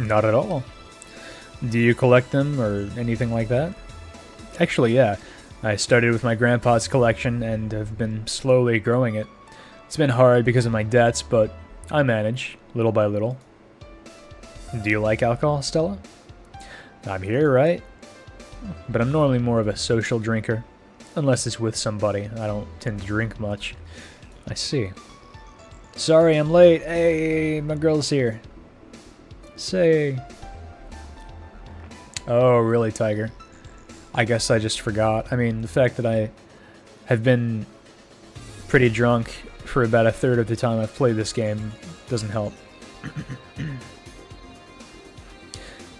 Not at all. Do you collect them or anything like that? Actually, yeah. I started with my grandpa's collection and have been slowly growing it. It's been hard because of my debts, but I manage, little by little. Do you like alcohol, Stella? I'm here, right? But I'm normally more of a social drinker. Unless it's with somebody. I don't tend to drink much. I see. Sorry, I'm late. Hey, my girl's here. Say. Oh, really, Tiger? I guess I just forgot. I mean, the fact that I have been pretty drunk for about a third of the time I've played this game doesn't help.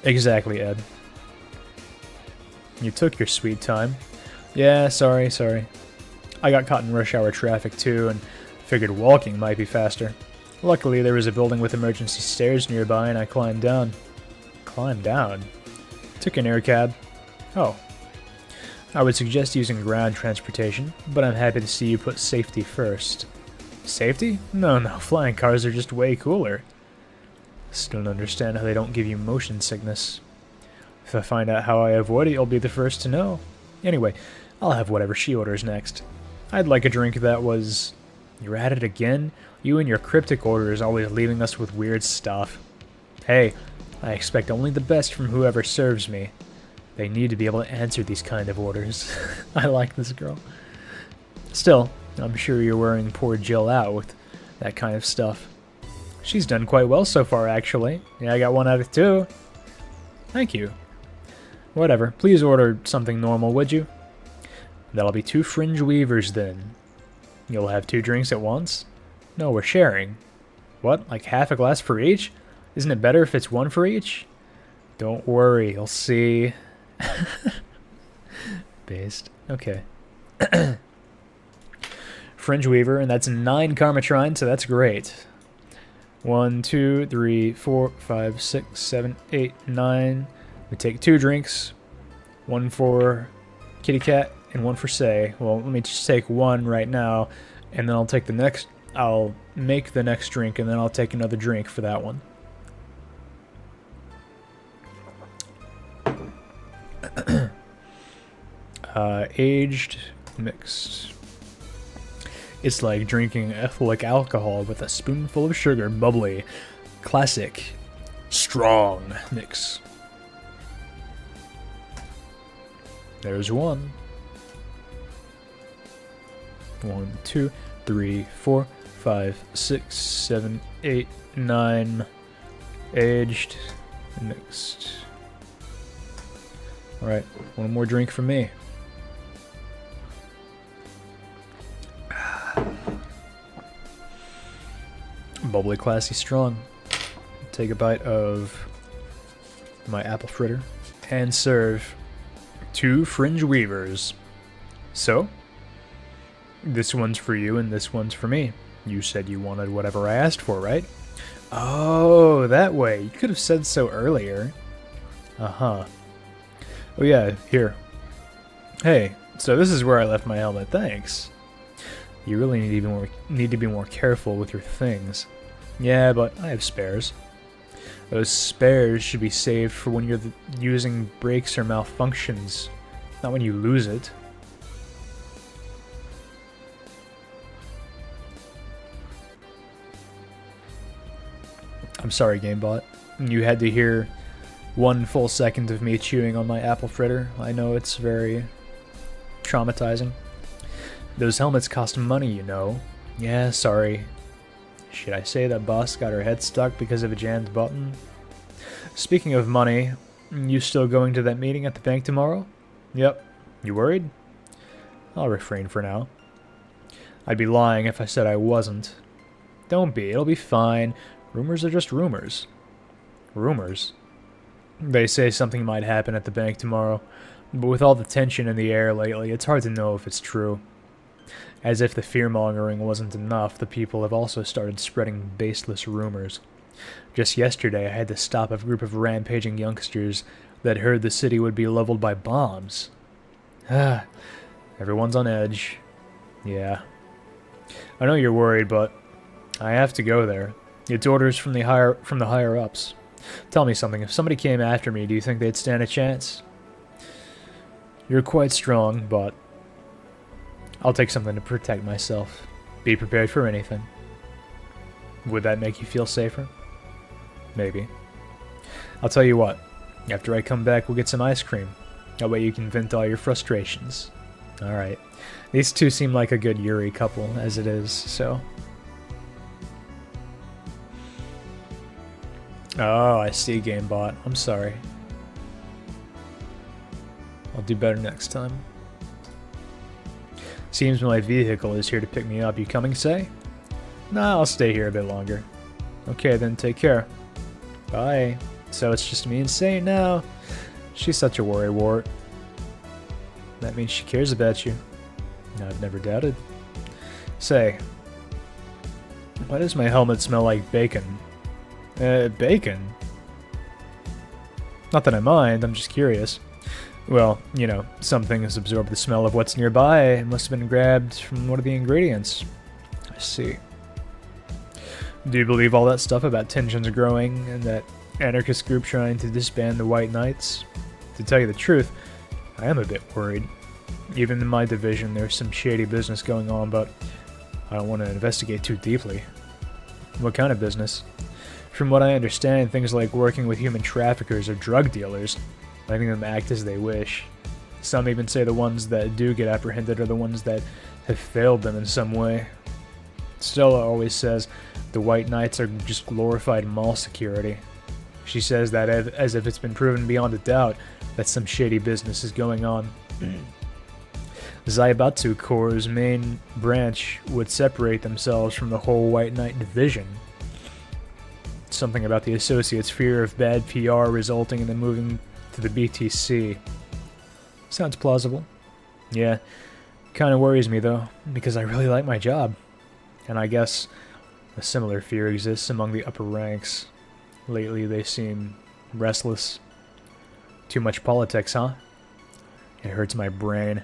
Exactly, Ed. You took your sweet time. Yeah, sorry. I got caught in rush hour traffic too, and figured walking might be faster. Luckily, there was a building with emergency stairs nearby, and I climbed down. Climbed down? Took an air cab. Oh. I would suggest using ground transportation, but I'm happy to see you put safety first. Safety? No, flying cars are just way cooler. Still don't understand how they don't give you motion sickness. If I find out how I avoid it, you'll be the first to know. Anyway, I'll have whatever she orders next. I'd like a drink that was... You're at it again? You and your cryptic orders always leaving us with weird stuff. Hey, I expect only the best from whoever serves me. They need to be able to answer these kind of orders. I like this girl. Still, I'm sure you're wearing poor Jill out with that kind of stuff. She's done quite well so far, actually. Yeah, I got 1 out of 2. Thank you. Whatever. Please order something normal, would you? That'll be 2 fringe weavers, then. You'll have 2 drinks at once? No, we're sharing. What? Like half a glass for each? Isn't it better if it's 1 for each? Don't worry, you'll see. Based. Okay. Fringe weaver, and that's 9 Karmatrine, so that's great. 1, 2, 3, 4, 5, 6, 7, 8, 9. We take 2 drinks. 1 for Kitty Cat and 1 for Say. Well, let me just take 1 right now, and then I'll take the next. I'll make the next drink, and then I'll take another drink for that one. Aged, mixed. It's like drinking ethylene alcohol with a spoonful of sugar. Bubbly, classic, strong mix. There's 1. 1, 2, 3, 4, 5, 6, 7, 8, 9. Aged, mixed. Alright, 1 more drink for me. Bubbly, classy, strong. Take a bite of my apple fritter and serve 2 fringe weavers. So, this one's for you and this one's for me. You said you wanted whatever I asked for, right? Oh, that way. You could have said so earlier. Uh-huh. Oh yeah, here. Hey, so this is where I left my helmet, thanks. You really need to be more careful with your things. Yeah, but I have spares. Those spares should be saved for when you're using brakes or malfunctions, not when you lose it. I'm sorry, GameBot. You had to hear 1 full second of me chewing on my apple fritter. I know it's very traumatizing. Those helmets cost money, you know. Yeah, sorry. Should I say that boss got her head stuck because of a jammed button? Speaking of money, you still going to that meeting at the bank tomorrow? Yep. You worried? I'll refrain for now. I'd be lying if I said I wasn't. Don't be, it'll be fine. Rumors are just rumors. Rumors? They say something might happen at the bank tomorrow, but with all the tension in the air lately, it's hard to know if it's true. As if the fear-mongering wasn't enough, the people have also started spreading baseless rumors. Just yesterday, I had to stop a group of rampaging youngsters that heard the city would be leveled by bombs. Ah, everyone's on edge. Yeah. I know you're worried, but I have to go there. It's orders from the higher-ups. Tell me something, if somebody came after me, do you think they'd stand a chance? You're quite strong, but I'll take something to protect myself. Be prepared for anything. Would that make you feel safer? Maybe. I'll tell you what. After I come back, we'll get some ice cream. That way you can vent all your frustrations. Alright. These two seem like a good Yuri couple, as it is, so. Oh, I see, GameBot. I'm sorry. I'll do better next time. Seems my vehicle is here to pick me up. You coming, Say? Nah, I'll stay here a bit longer. Okay, then take care. Bye. So it's just me and Say now. She's such a worrywart. That means she cares about you. I've never doubted. Say, why does my helmet smell like bacon? Bacon? Not that I mind, I'm just curious. Well, you know, some things absorb the smell of what's nearby. It must have been grabbed from one of the ingredients. I see. Do you believe all that stuff about tensions growing and that anarchist group trying to disband the White Knights? To tell you the truth, I am a bit worried. Even in my division, there's some shady business going on, but I don't want to investigate too deeply. What kind of business? From what I understand, things like working with human traffickers or drug dealers. letting them act as they wish. Some even say the ones that do get apprehended are the ones that have failed them in some way. Stella always says the White Knights are just glorified mall security. She says that as if it's been proven beyond a doubt that some shady business is going on. Zaibatsu Corps' main branch would separate themselves from the whole White Knight division. Something about the Associates' fear of bad PR resulting in them moving to the BTC. Sounds plausible. Yeah, kind of worries me though, because I really like my job. And I guess a similar fear exists among the upper ranks. Lately they seem restless. Too much politics, huh? It hurts my brain.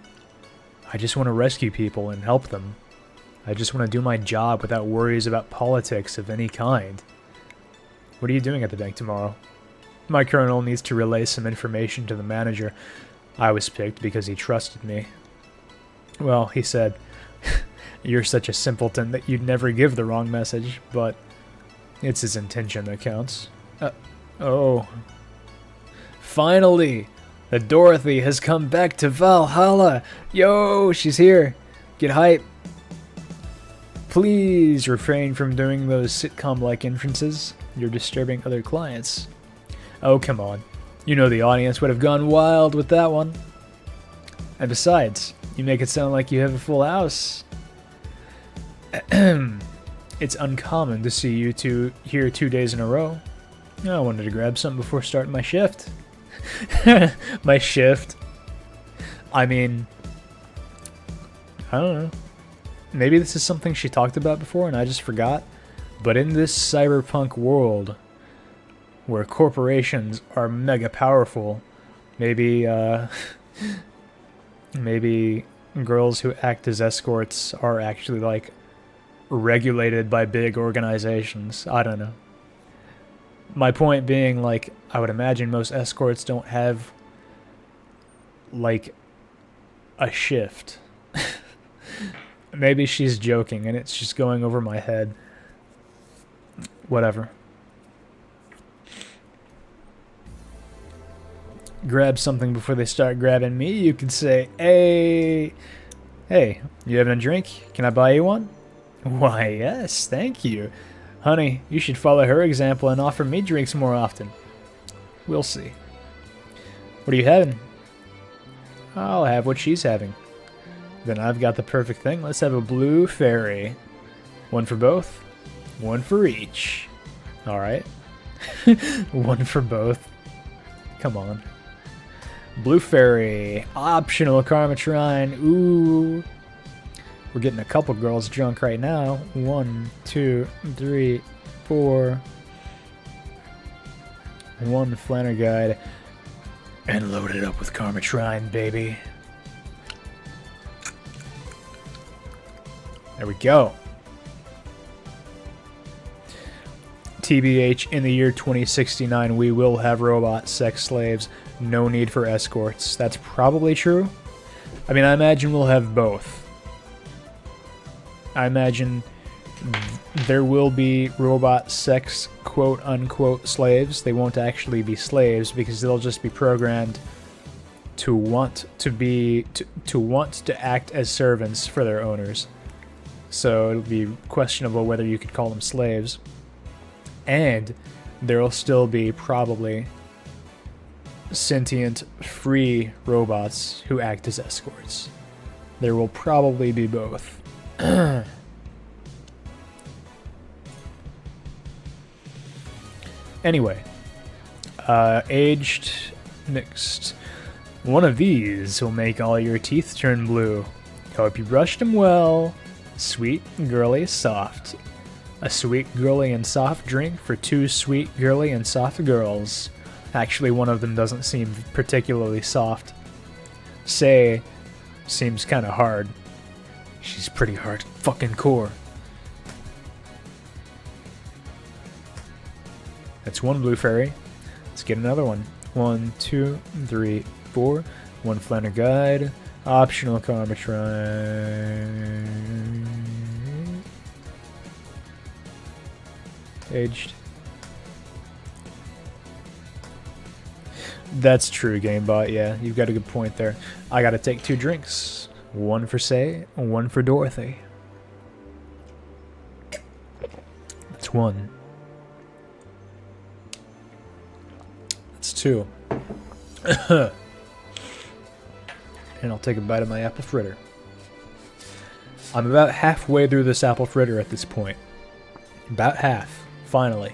I just want to rescue people and help them. I just want to do my job without worries about politics of any kind. What are you doing at the bank tomorrow? My colonel needs to relay some information to the manager. I was picked because he trusted me. Well, he said, you're such a simpleton that you'd never give the wrong message, but it's his intention that counts. Oh. Finally! The Dorothy has come back to Valhalla! Yo, she's here! Get hype! Please refrain from doing those sitcom-like entrances. You're disturbing other clients. Oh, come on. You know the audience would have gone wild with that one. And besides, you make it sound like you have a full house. It's uncommon to see you two here 2 days in a row. I wanted to grab something before starting my shift. My shift. I mean, I don't know. Maybe this is something she talked about before and I just forgot. But in this cyberpunk world, where corporations are mega powerful, maybe maybe girls who act as escorts are actually like regulated by big organizations. I don't know. My point being, like, I would imagine most escorts don't have like a shift. Maybe she's joking and it's just going over my head. Whatever. Grab something before they start grabbing me. You could say, hey, you having a drink? Can I buy you one? Why, yes, thank you. Honey, you should follow her example and offer me drinks more often. We'll see. What are you having? I'll have what she's having. Then I've got the perfect thing. Let's have a blue fairy. One for both. One for each. Alright. One for both. Come on. Blue fairy. Optional karma shrine. Ooh. We're getting a couple girls drunk right now. 1, 2, 3, 4. One Flanner guide. And load it up with karma shrine, baby. There we go. TBH, in the year 2069, we will have robot sex slaves. No need for escorts. That's probably true. I mean, I imagine we'll have both. I imagine there will be robot sex quote-unquote slaves. They won't actually be slaves because they'll just be programmed to want to act as servants for their owners. So it'll be questionable whether you could call them slaves. And there'll still be probably sentient, free robots who act as escorts. There will probably be both. Anyway, aged mixed. One of these will make all your teeth turn blue. Hope you brushed them well. Sweet, girly, soft. A sweet, girly, and soft drink for two sweet, girly, and soft girls. Actually, one of them doesn't seem particularly soft. Say seems kind of hard. She's pretty hard fucking core. That's one blue fairy. Let's get another one. 1, 2, 3, 4. One Flanner guide. Optional karma shrine. Aged. That's true, GameBot. Yeah, you've got a good point there. I gotta take 2 drinks. One for Say, one for Dorothy. That's 1. That's 2. And I'll take a bite of my apple fritter. I'm about halfway through this apple fritter at this point. About half, finally.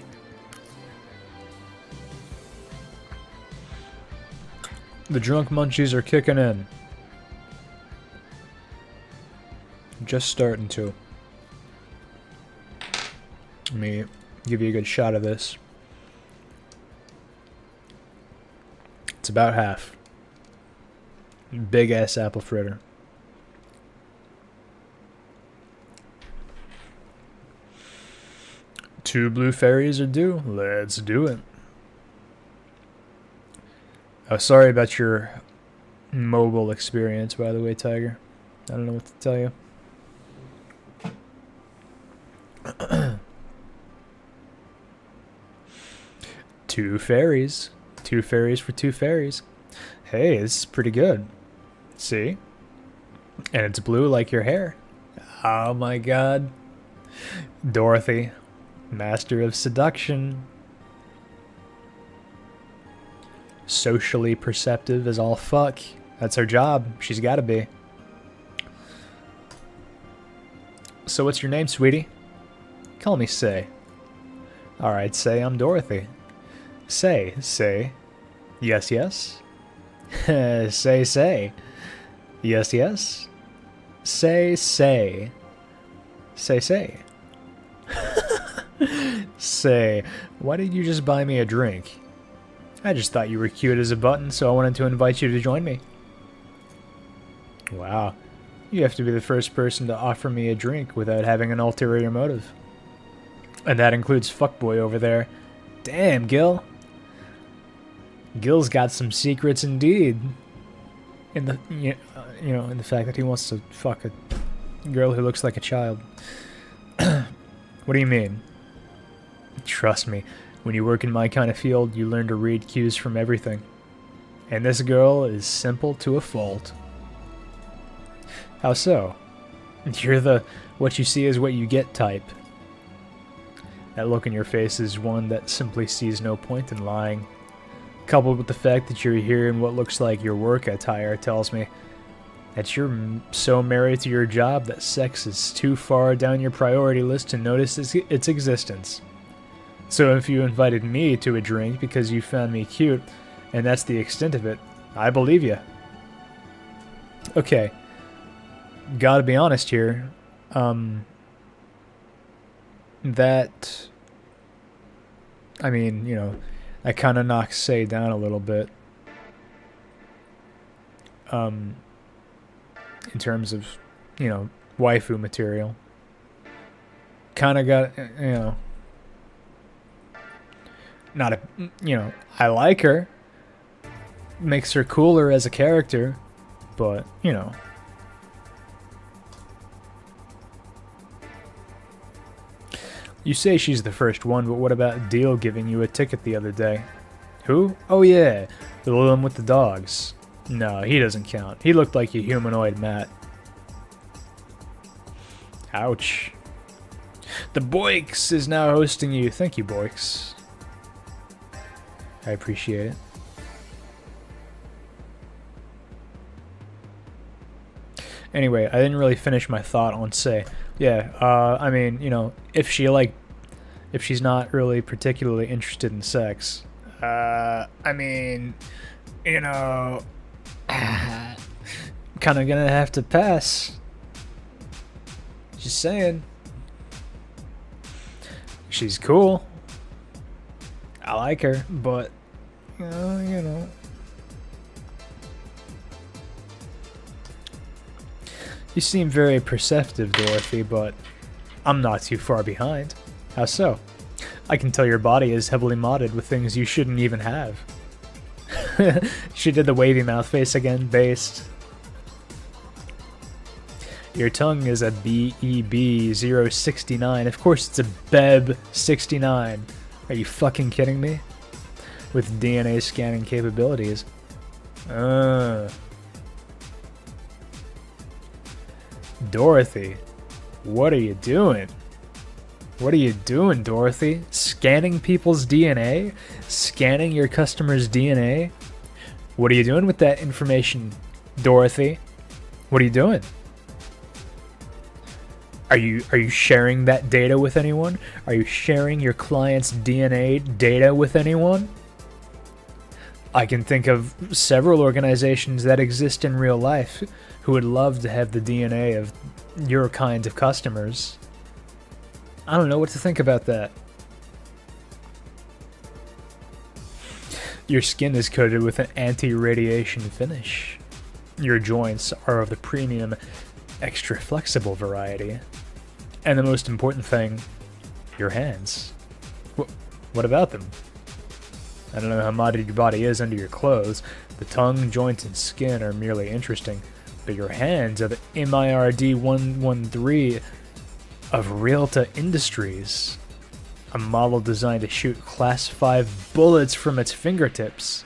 The drunk munchies are kicking in. Just starting to. Let me give you a good shot of this. It's about half. Big ass apple fritter. Two blue fairies are due. Let's do it. Oh, sorry about your mobile experience, by the way, Tiger. I don't know what to tell you. Two fairies. 2 fairies for 2 fairies. Hey, this is pretty good. See? And it's blue like your hair. Oh my god. Dorothy, master of seduction. Socially perceptive as all fuck. That's her job. She's gotta be. So what's your name, sweetie? Call me Say. Alright, Say, I'm Dorothy. Say. Yes, yes. Say. Yes, yes. Say. Say. Say, why did you just buy me a drink? I just thought you were cute as a button, so I wanted to invite you to join me. Wow. You have to be the first person to offer me a drink without having an ulterior motive. And that includes fuckboy over there. Damn, Gil. Gil's got some secrets indeed. In the in the fact that he wants to fuck a girl who looks like a child. What do you mean? Trust me, when you work in my kind of field, you learn to read cues from everything. And this girl is simple to a fault. How so? You're the what you see is what you get type. That look in your face is one that simply sees no point in lying. Coupled with the fact that you're here in what looks like your work attire tells me that you're so married to your job that sex is too far down your priority list to notice its existence. So if you invited me to a drink because you found me cute, and that's the extent of it, I believe you. Okay. Gotta be honest here. That... I mean, you know, that kind of knocks Say down a little bit. In terms of, you know, waifu material. Kind of got, you know... Not a, you know, I like her. Makes her cooler as a character. But, you know... You say she's the first one, but what about Deal giving you a ticket the other day? Who? Oh yeah, the one with the dogs. No, he doesn't count. He looked like a humanoid Matt. Ouch. The Boix is now hosting you. Thank you, Boix. I appreciate it. Anyway, I didn't really finish my thought on Say. Yeah, I mean, you know, if she's not really particularly interested in sex, I mean, you know, kind of gonna have to pass. Just saying. She's cool. I like her, but, you know. You seem very perceptive, Dorothy, but I'm not too far behind. How so? I can tell your body is heavily modded with things you shouldn't even have. She did the wavy mouth face again, based. Your tongue is a BEB 069. Of course it's a BEB 69. Are you fucking kidding me? with DNA scanning capabilities. Dorothy, what are you doing? What are you doing, Dorothy? Scanning people's DNA? Scanning your customers' DNA? What are you doing with that information, Dorothy? What are you doing? Are you sharing that data with anyone? Are you sharing your client's DNA data with anyone? I can think of several organizations that exist in real life who would love to have the DNA of your kind of customers. I don't know what to think about that. Your skin is coated with an anti-radiation finish. Your joints are of the premium, extra flexible variety. And the most important thing, your hands. What about them? I don't know how modded your body is under your clothes. The tongue, joints, and skin are merely interesting. But your hands are the MIRD 113 of Realta Industries. A model designed to shoot Class 5 bullets from its fingertips.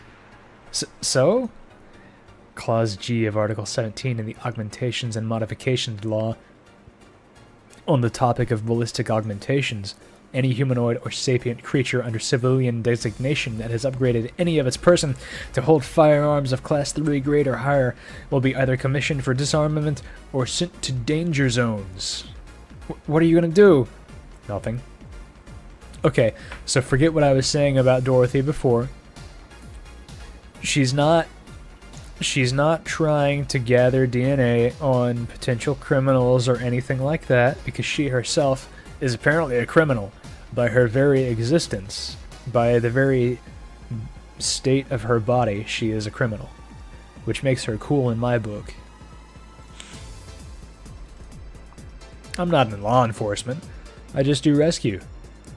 So? Clause G of Article 17 in the Augmentations and Modifications Law. On the topic of ballistic augmentations, any humanoid or sapient creature under civilian designation that has upgraded any of its person to hold firearms of Class 3 grade or higher will be either commissioned for disarmament or sent to danger zones. What are you gonna do? Nothing. Okay, so forget what I was saying about Dorothy before. She's not trying to gather DNA on potential criminals or anything like that, because she herself is apparently a criminal by her very existence. By the very state of her body, she is a criminal, which makes her cool in my book. I'm not in law enforcement. I just do rescue.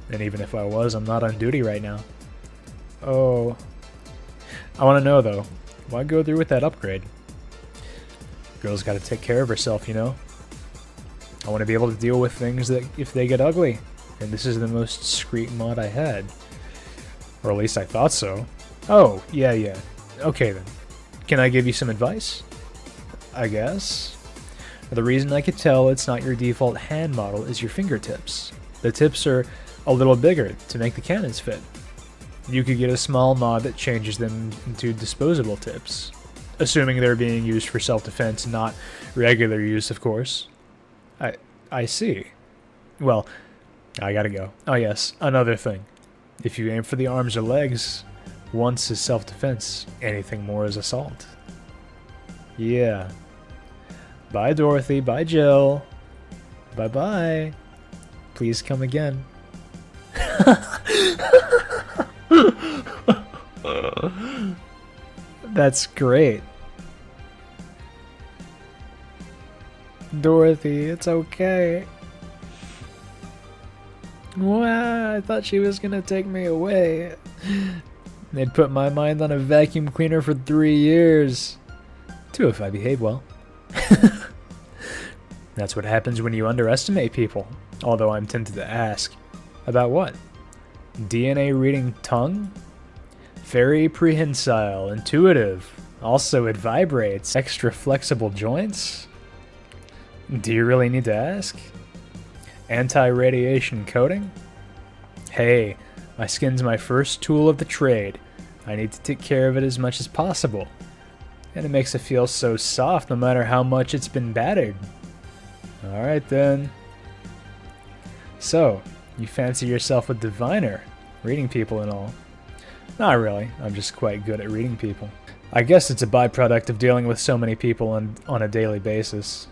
And even if I was, I'm not on duty right now. Oh. I want to know, though. Why go through with that upgrade? Girl's got to take care of herself, you know? I want to be able to deal with things that if they get ugly. And this is the most discreet mod I had. Or at least I thought so. Oh, yeah. Okay then. Can I give you some advice? I guess. The reason I could tell it's not your default hand model is your fingertips. The tips are a little bigger to make the cannons fit. You could get a small mod that changes them into disposable tips. Assuming they're being used for self-defense, not regular use, of course. I see. Well, I gotta go. Oh yes, another thing. If you aim for the arms or legs, once is self-defense, anything more is assault. Yeah. Bye, Dorothy. Bye, Jill. Bye-bye. Please come again. That's great. Dorothy, it's okay. Wow, I thought she was gonna take me away. They'd put my mind on a vacuum cleaner for 3 years. 2 if I behave well. That's what happens when you underestimate people. Although I'm tempted to ask. About what? DNA reading tongue? Very prehensile, intuitive. Also, it vibrates. Extra flexible joints? Do you really need to ask? Anti-radiation coating? Hey, my skin's my first tool of the trade. I need to take care of it as much as possible. And it makes it feel so soft no matter how much it's been battered. Alright then. So, you fancy yourself a diviner, reading people and all. Not really, I'm just quite good at reading people. I guess it's a byproduct of dealing with so many people on a daily basis.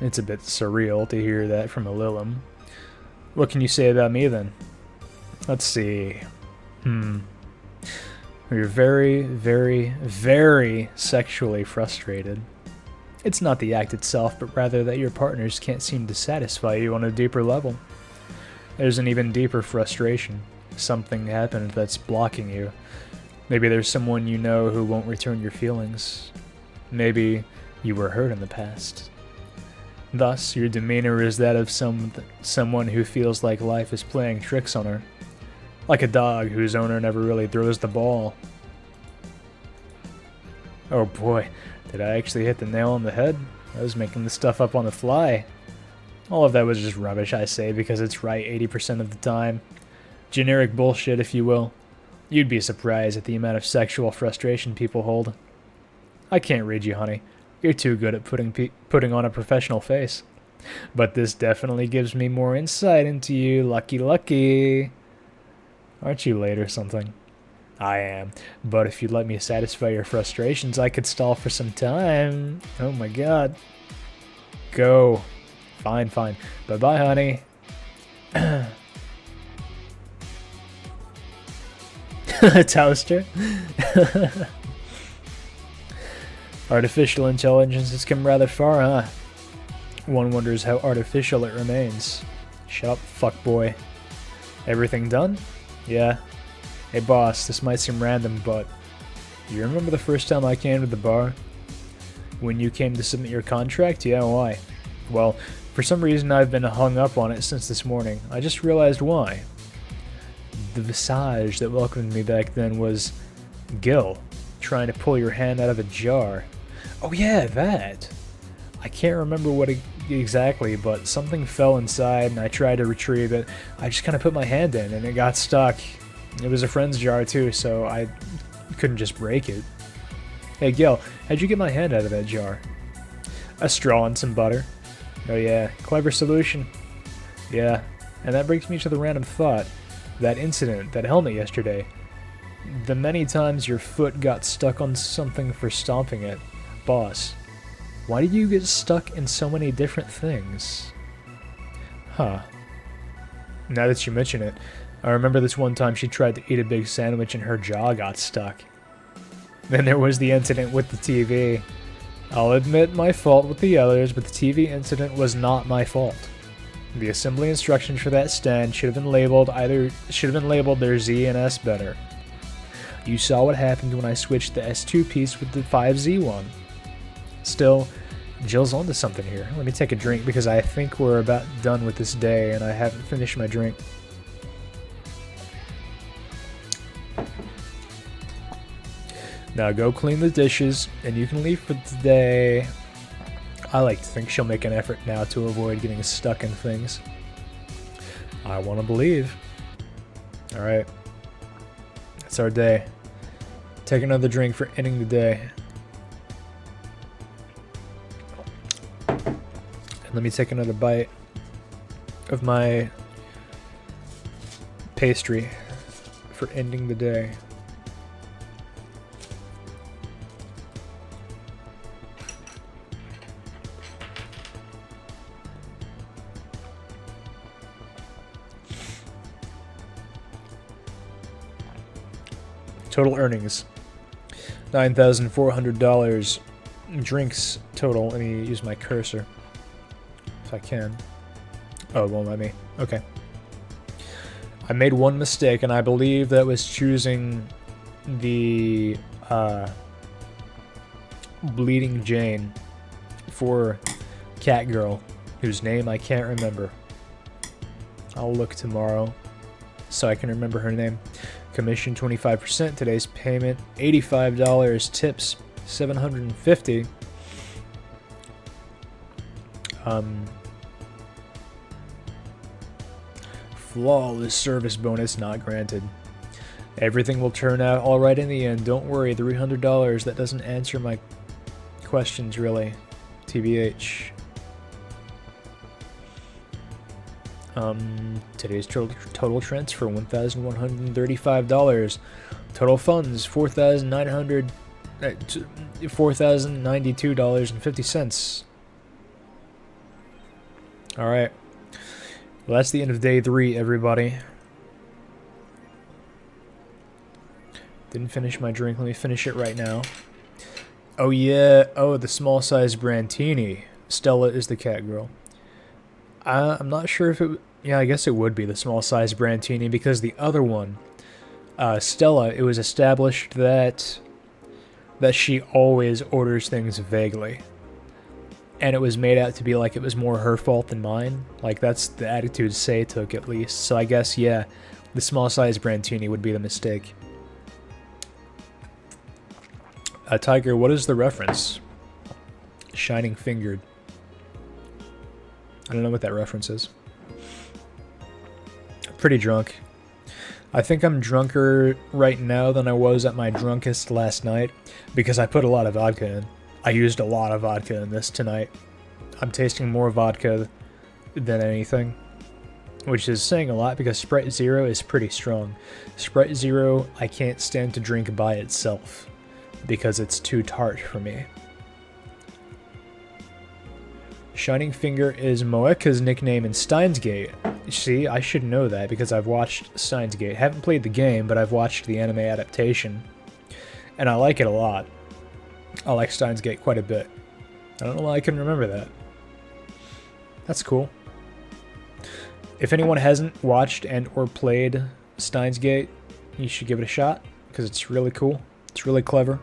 It's a bit surreal to hear that from a Lilum. What can you say about me then? Let's see. You're very, very, very sexually frustrated. It's not the act itself, but rather that your partners can't seem to satisfy you on a deeper level. There's an even deeper frustration. Something happened that's blocking you. Maybe there's someone you know who won't return your feelings. Maybe you were hurt in the past. Thus, your demeanor is that of someone who feels like life is playing tricks on her. Like a dog whose owner never really throws the ball. Oh boy, did I actually hit the nail on the head? I was making this stuff up on the fly. All of that was just rubbish, I say, because it's right 80% of the time. Generic bullshit, if you will. You'd be surprised at the amount of sexual frustration people hold. I can't read you, honey. You're too good at putting on a professional face. But this definitely gives me more insight into you, lucky. Aren't you late or something? I am. But if you'd let me satisfy your frustrations, I could stall for some time. Oh my god. Go. Fine. Bye-bye, honey. Toaster. Artificial intelligence has come rather far, huh? One wonders how artificial it remains. Shut up, fuckboy. Everything done? Yeah. Hey boss, this might seem random, but you remember the first time I came to the bar? When you came to submit your contract? Yeah, why? Well, for some reason I've been hung up on it since this morning. I just realized why. The visage that welcomed me back then was Gil, trying to pull your hand out of a jar. Oh yeah, that! I can't remember what exactly, but something fell inside and I tried to retrieve it. I just kind of put my hand in and it got stuck. It was a friend's jar too, so I couldn't just break it. Hey Gil, how'd you get my hand out of that jar? A straw and some butter. Oh yeah, clever solution. Yeah, and that brings me to the random thought. That incident, that helmet yesterday. The many times your foot got stuck on something for stomping it. Boss, why did you get stuck in so many different things? Huh. Now that you mention it, I remember this one time she tried to eat a big sandwich and her jaw got stuck. Then there was the incident with the TV. I'll admit my fault with the others, but the TV incident was not my fault. The assembly instructions for that stand should have been labeled their Z and S better. You saw what happened when I switched the S2 piece with the 5Z one. Still, Jill's onto something here. Let me take a drink because I think we're about done with this day and I haven't finished my drink. Now go clean the dishes and you can leave for today. I like to think she'll make an effort now to avoid getting stuck in things. I want to believe. Alright. That's our day. Take another drink for ending the day. And let me take another bite of my pastry for ending the day. Total earnings, $9,400. Drinks total. Let me use my cursor if I can. Oh, it won't let me. Okay. I made one mistake, and I believe that was choosing the Bleeding Jane for Catgirl, whose name I can't remember. I'll look tomorrow so I can remember her name. Commission 25%, today's payment $85, tips $750. Flawless service bonus not granted. Everything will turn out alright in the end, don't worry. The $300, that doesn't answer my questions really. TBH. Today's total transfer $1,135. Total funds $4,092.50. All right. Well, that's the end of day 3, everybody. Didn't finish my drink. Let me finish it right now. Oh yeah. Oh, the small size Brantini. Stella is the cat girl. I'm not sure if it. Yeah, I guess it would be the small size Brantini because the other one, Stella, it was established that she always orders things vaguely. And it was made out to be like it was more her fault than mine. Like, that's the attitude Say took, at least. So I guess, yeah, The small size Brantini would be the mistake. Tiger, what is the reference? Shining Fingered. I don't know what that reference is. Pretty drunk. I think I'm drunker right now than I was at my drunkest last night because I put a lot of vodka in. I used a lot of vodka in this tonight. I'm tasting more vodka than anything, which is saying a lot because Sprite Zero is pretty strong. Sprite Zero I can't stand to drink by itself because it's too tart for me. Shining Finger is Moeka's nickname in Steins Gate. See, I should know that because I've watched Steins Gate. Haven't played the game, but I've watched the anime adaptation, and I like it a lot. I like Steins Gate quite a bit. I don't know why I can remember that. That's cool. If anyone hasn't watched and or played Steins Gate, you should give it a shot because it's really cool. It's really clever.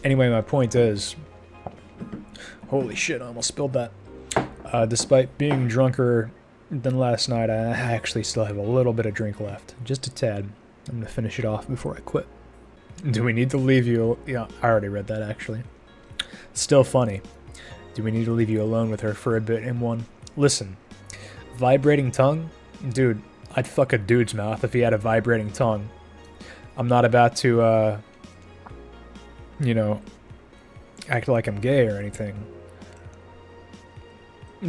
Anyway, my point is, holy shit, I almost spilled that. Despite being drunker than last night, I actually still have a little bit of drink left. Just a tad. I'm going to finish it off before I quit. Do we need to leave you... Yeah, I already read that, actually. Still funny. Do we need to leave you alone with her for a bit in one? Listen, vibrating tongue? Dude, I'd fuck a dude's mouth if he had a vibrating tongue. I'm not about to, you know, act like I'm gay or anything.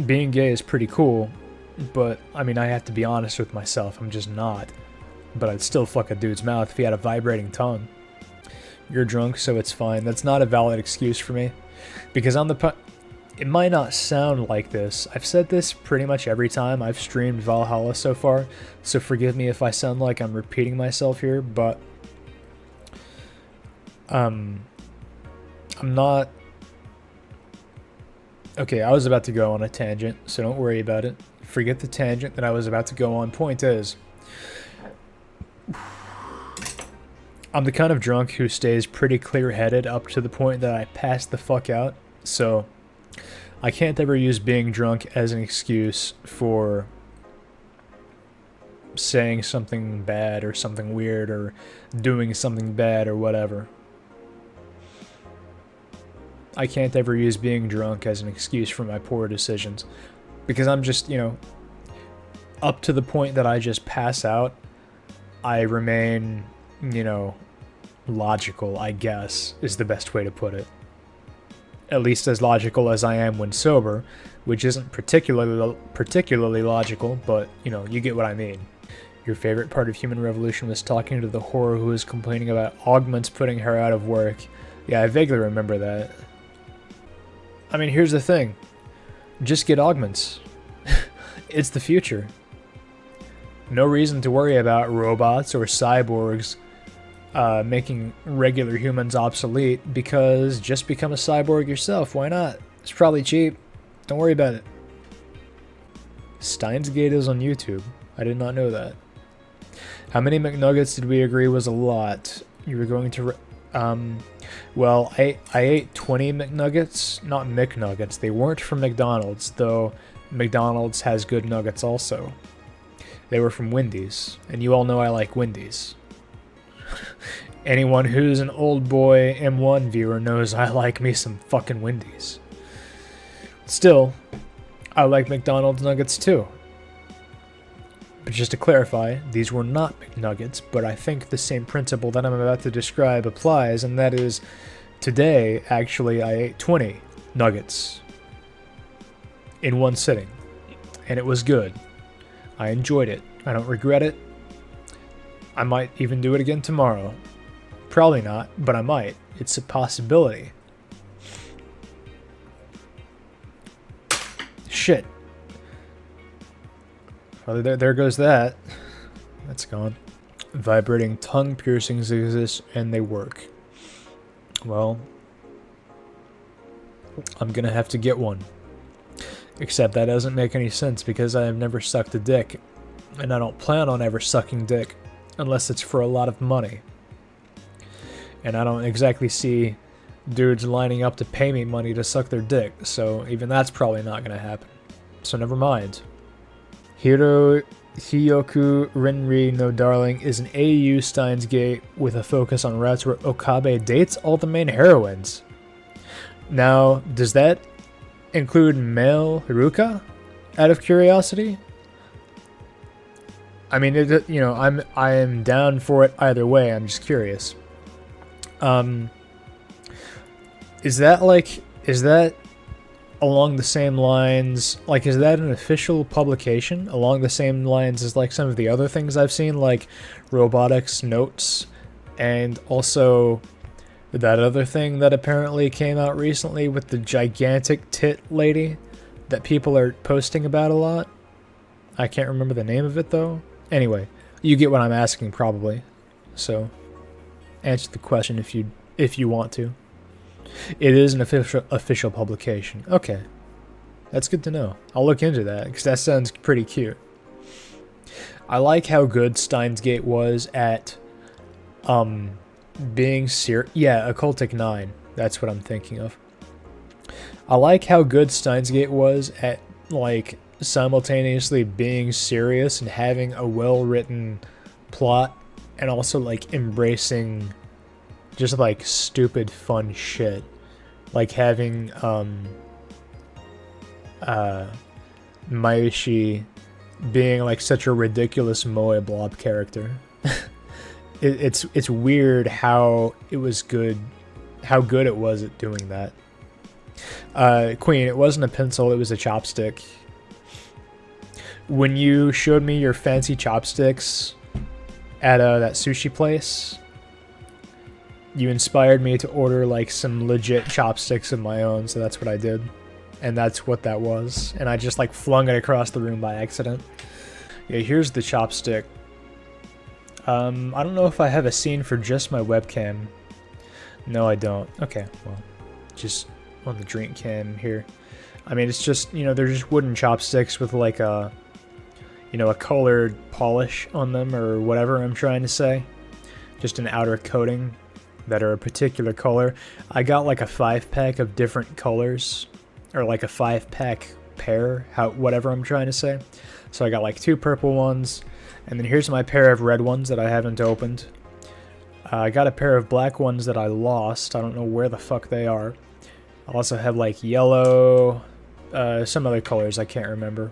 Being gay is pretty cool, but, I mean, I have to be honest with myself. I'm just not. But I'd still fuck a dude's mouth if he had a vibrating tongue. You're drunk, so it's fine. That's not a valid excuse for me. Because on the... It might not sound like this. I've said this pretty much every time I've streamed Valhalla so far, so forgive me if I sound like I'm repeating myself here, but... I'm not... Okay, I was about to go on a tangent, so don't worry about it. Forget the tangent that I was about to go on. Point is... I'm the kind of drunk who stays pretty clear-headed up to the point that I pass the fuck out, so... I can't ever use being drunk as an excuse for saying something bad or something weird or doing something bad or whatever. I can't ever use being drunk as an excuse for my poor decisions because I'm just, you know, up to the point that I just pass out, I remain, you know, logical, I guess, is the best way to put it. At least as logical as I am when sober, which isn't particularly logical, but, you know, you get what I mean. Your favorite part of Human Revolution was talking to the whore who was complaining about augments putting her out of work. Yeah, I vaguely remember that. I mean, here's the thing. Just get augments. It's the future. No reason to worry about robots or cyborgs making regular humans obsolete, because just become a cyborg yourself. Why not? It's probably cheap. Don't worry about it. Steins Gate is on YouTube. I did not know that. How many McNuggets did we agree was a lot? You were going to... well, I ate 20 McNuggets. Not McNuggets. They weren't from McDonald's, though McDonald's has good nuggets also. They were from Wendy's, and you all know I like Wendy's. Anyone who's an old boy M1 viewer knows I like me some fucking Wendy's. Still, I like McDonald's nuggets too. But just to clarify, these were not McNuggets, but I think the same principle that I'm about to describe applies, and that is, today, actually, I ate 20 nuggets in one sitting, and it was good. I enjoyed it. I don't regret it. I might even do it again tomorrow. Probably not, but I might. It's a possibility. Shit. Well, there goes that. That's gone. Vibrating tongue piercings exist and they work. Well, I'm gonna have to get one. Except that doesn't make any sense because I have never sucked a dick. And I don't plan on ever sucking dick. Unless it's for a lot of money. And I don't exactly see dudes lining up to pay me money to suck their dick, so even that's probably not gonna happen. So never mind. Hiyoku Renri no Darling is an AU Steins Gate with a focus on routes where Okabe dates all the main heroines. Now, does that include male Haruka? Out of curiosity? I mean, you know, I am down for it either way. I'm just curious. Is that along the same lines? Like, is that an official publication along the same lines as like some of the other things I've seen, like Robotics Notes, and also that other thing that apparently came out recently with the gigantic tit lady that people are posting about a lot? I can't remember the name of it though. Anyway, you get what I'm asking probably. So, answer the question if you want to. It is an official publication. Okay. That's good to know. I'll look into that, because that sounds pretty cute. I like how good Steins Gate was at being yeah, Occultic 9. That's what I'm thinking of. I like how good Steins Gate was at, like, simultaneously being serious and having a well-written plot, and also, like, embracing just, like, stupid fun shit. Like having, Maishi being, like, such a ridiculous Moe Blob character. It's weird how it was good, how good it was at doing that. Queen, it wasn't a pencil, it was a chopstick. When you showed me your fancy chopsticks at that sushi place, you inspired me to order like some legit chopsticks of my own, so that's what I did. And that's what that was. And I just like flung it across the room by accident. Yeah, here's the chopstick. I don't know if I have a scene for just my webcam. No, I don't. Okay, well, just on the drink cam here. I mean, it's just, you know, they're just wooden chopsticks with like a, you know, a colored polish on them or whatever I'm trying to say. Just an outer coating that are a particular color. I got like a 5-pack of different colors, or like a 5-pack pair, whatever I'm trying to say. So I got like 2 purple ones, and then here's my pair of red ones that I haven't opened. I got a pair of black ones that I lost. I don't know where the fuck they are. I also have like yellow, some other colors I can't remember.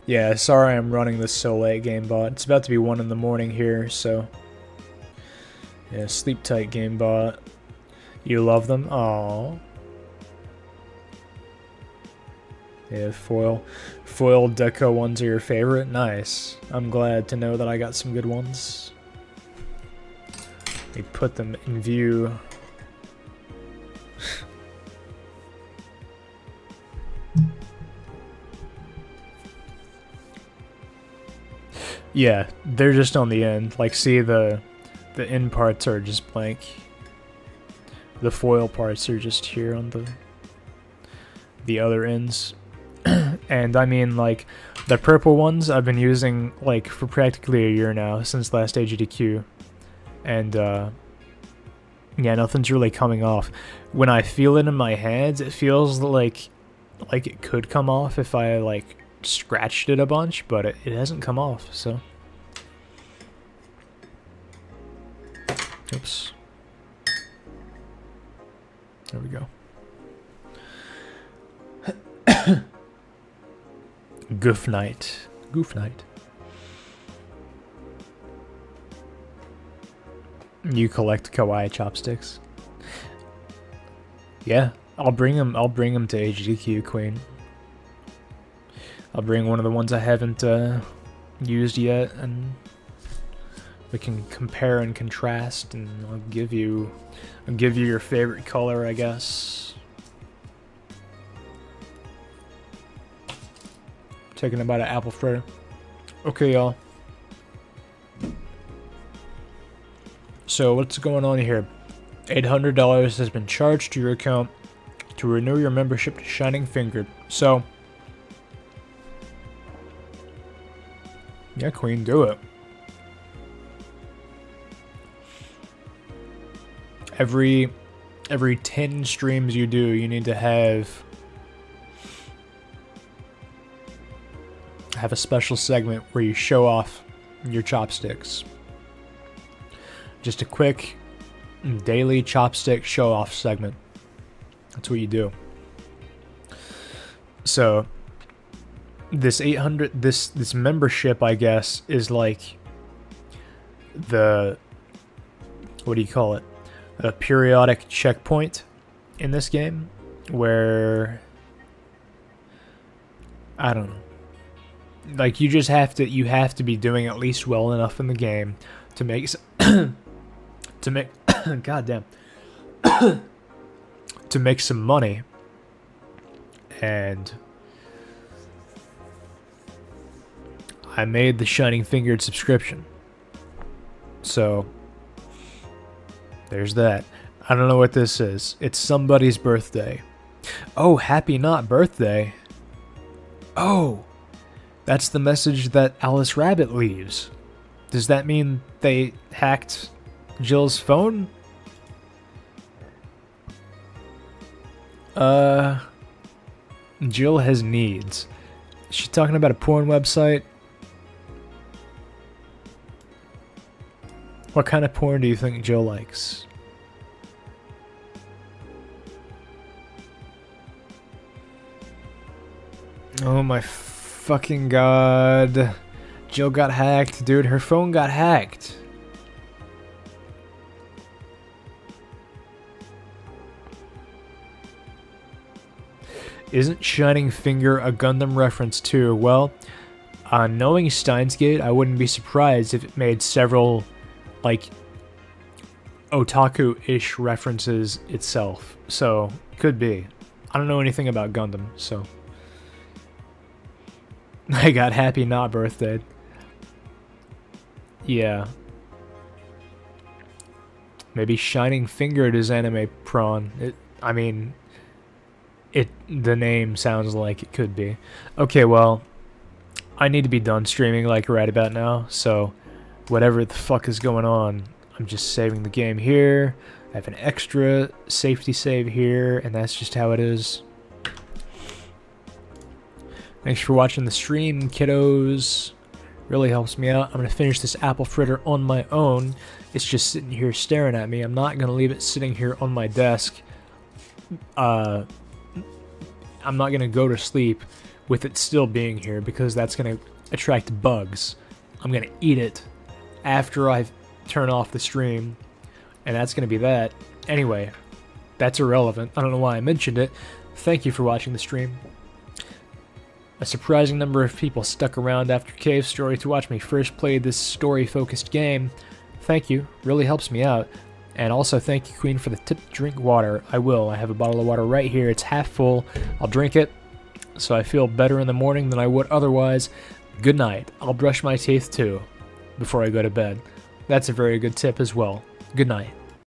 Yeah, sorry I'm running this so late, GameBot. It's about to be 1 in the morning here, so... Yeah, sleep tight, GameBot. You love them? Aww. Yeah, foil deco ones are your favorite? Nice. I'm glad to know that I got some good ones. Let me put them in view. Yeah, they're just on the end. Like, see, the end parts are just blank. The foil parts are just here on the other ends. And I mean, like, the purple ones I've been using, like, for practically a year now, since last AGDQ. And, yeah, nothing's really coming off. When I feel it in my hands, it feels like it could come off if I, like, scratched it a bunch, but it hasn't come off, so... Oops. There we go. Goof night. Goof night. You collect kawaii chopsticks? Yeah, I'll bring them to HDQ, Queen. I'll bring one of the ones I haven't used yet, and we can compare and contrast, and I'll give you your favorite color, I guess. Taking about an apple fritter. Okay, y'all. So what's going on here? $800 has been charged to your account to renew your membership to Shining Fingered. So, yeah, Queen, do it. Every 10 streams you do, you need to have a special segment where you show off your chopsticks. Just a quick daily chopstick show off segment. That's what you do. So this 800 this membership, I guess, is like the, what do you call it? A periodic checkpoint in this game where, I don't know. Like, you have to be doing at least well enough in the game to make goddamn to make some money. And I made the Shining Fingered subscription. So there's that. I don't know what this is. It's somebody's birthday. Oh, happy not birthday. Oh, that's the message that Alice Rabbit leaves. Does that mean they hacked Jill's phone? Jill has needs. Is she talking about a porn website? What kind of porn do you think Jill likes? Oh my fucking god. Jill got hacked, dude. Her phone got hacked. Isn't Shining Finger a Gundam reference too? Well, knowing Steins Gate, I wouldn't be surprised if it made several, like, otaku-ish references itself. So, could be. I don't know anything about Gundam, so. I got happy not birthday. Yeah. Maybe Shining Fingered is anime prawn. The name sounds like it could be. Okay, well, I need to be done streaming like right about now, so whatever the fuck is going on, I'm just saving the game here. I have an extra safety save here, and that's just how it is. Thanks for watching the stream, kiddos. Really helps me out. I'm going to finish this apple fritter on my own. It's just sitting here staring at me. I'm not going to leave it sitting here on my desk. I'm not going to go to sleep with it still being here because that's going to attract bugs. I'm going to eat it after I turn off the stream, and that's going to be that. Anyway, that's irrelevant. I don't know why I mentioned it. Thank you for watching the stream. A surprising number of people stuck around after Cave Story to watch me first play this story-focused game. Thank you. Really helps me out. And also thank you, Queen, for the tip to drink water. I will. I have a bottle of water right here. It's half full. I'll drink it so I feel better in the morning than I would otherwise. Good night. I'll brush my teeth too before I go to bed. That's a very good tip as well. Good night.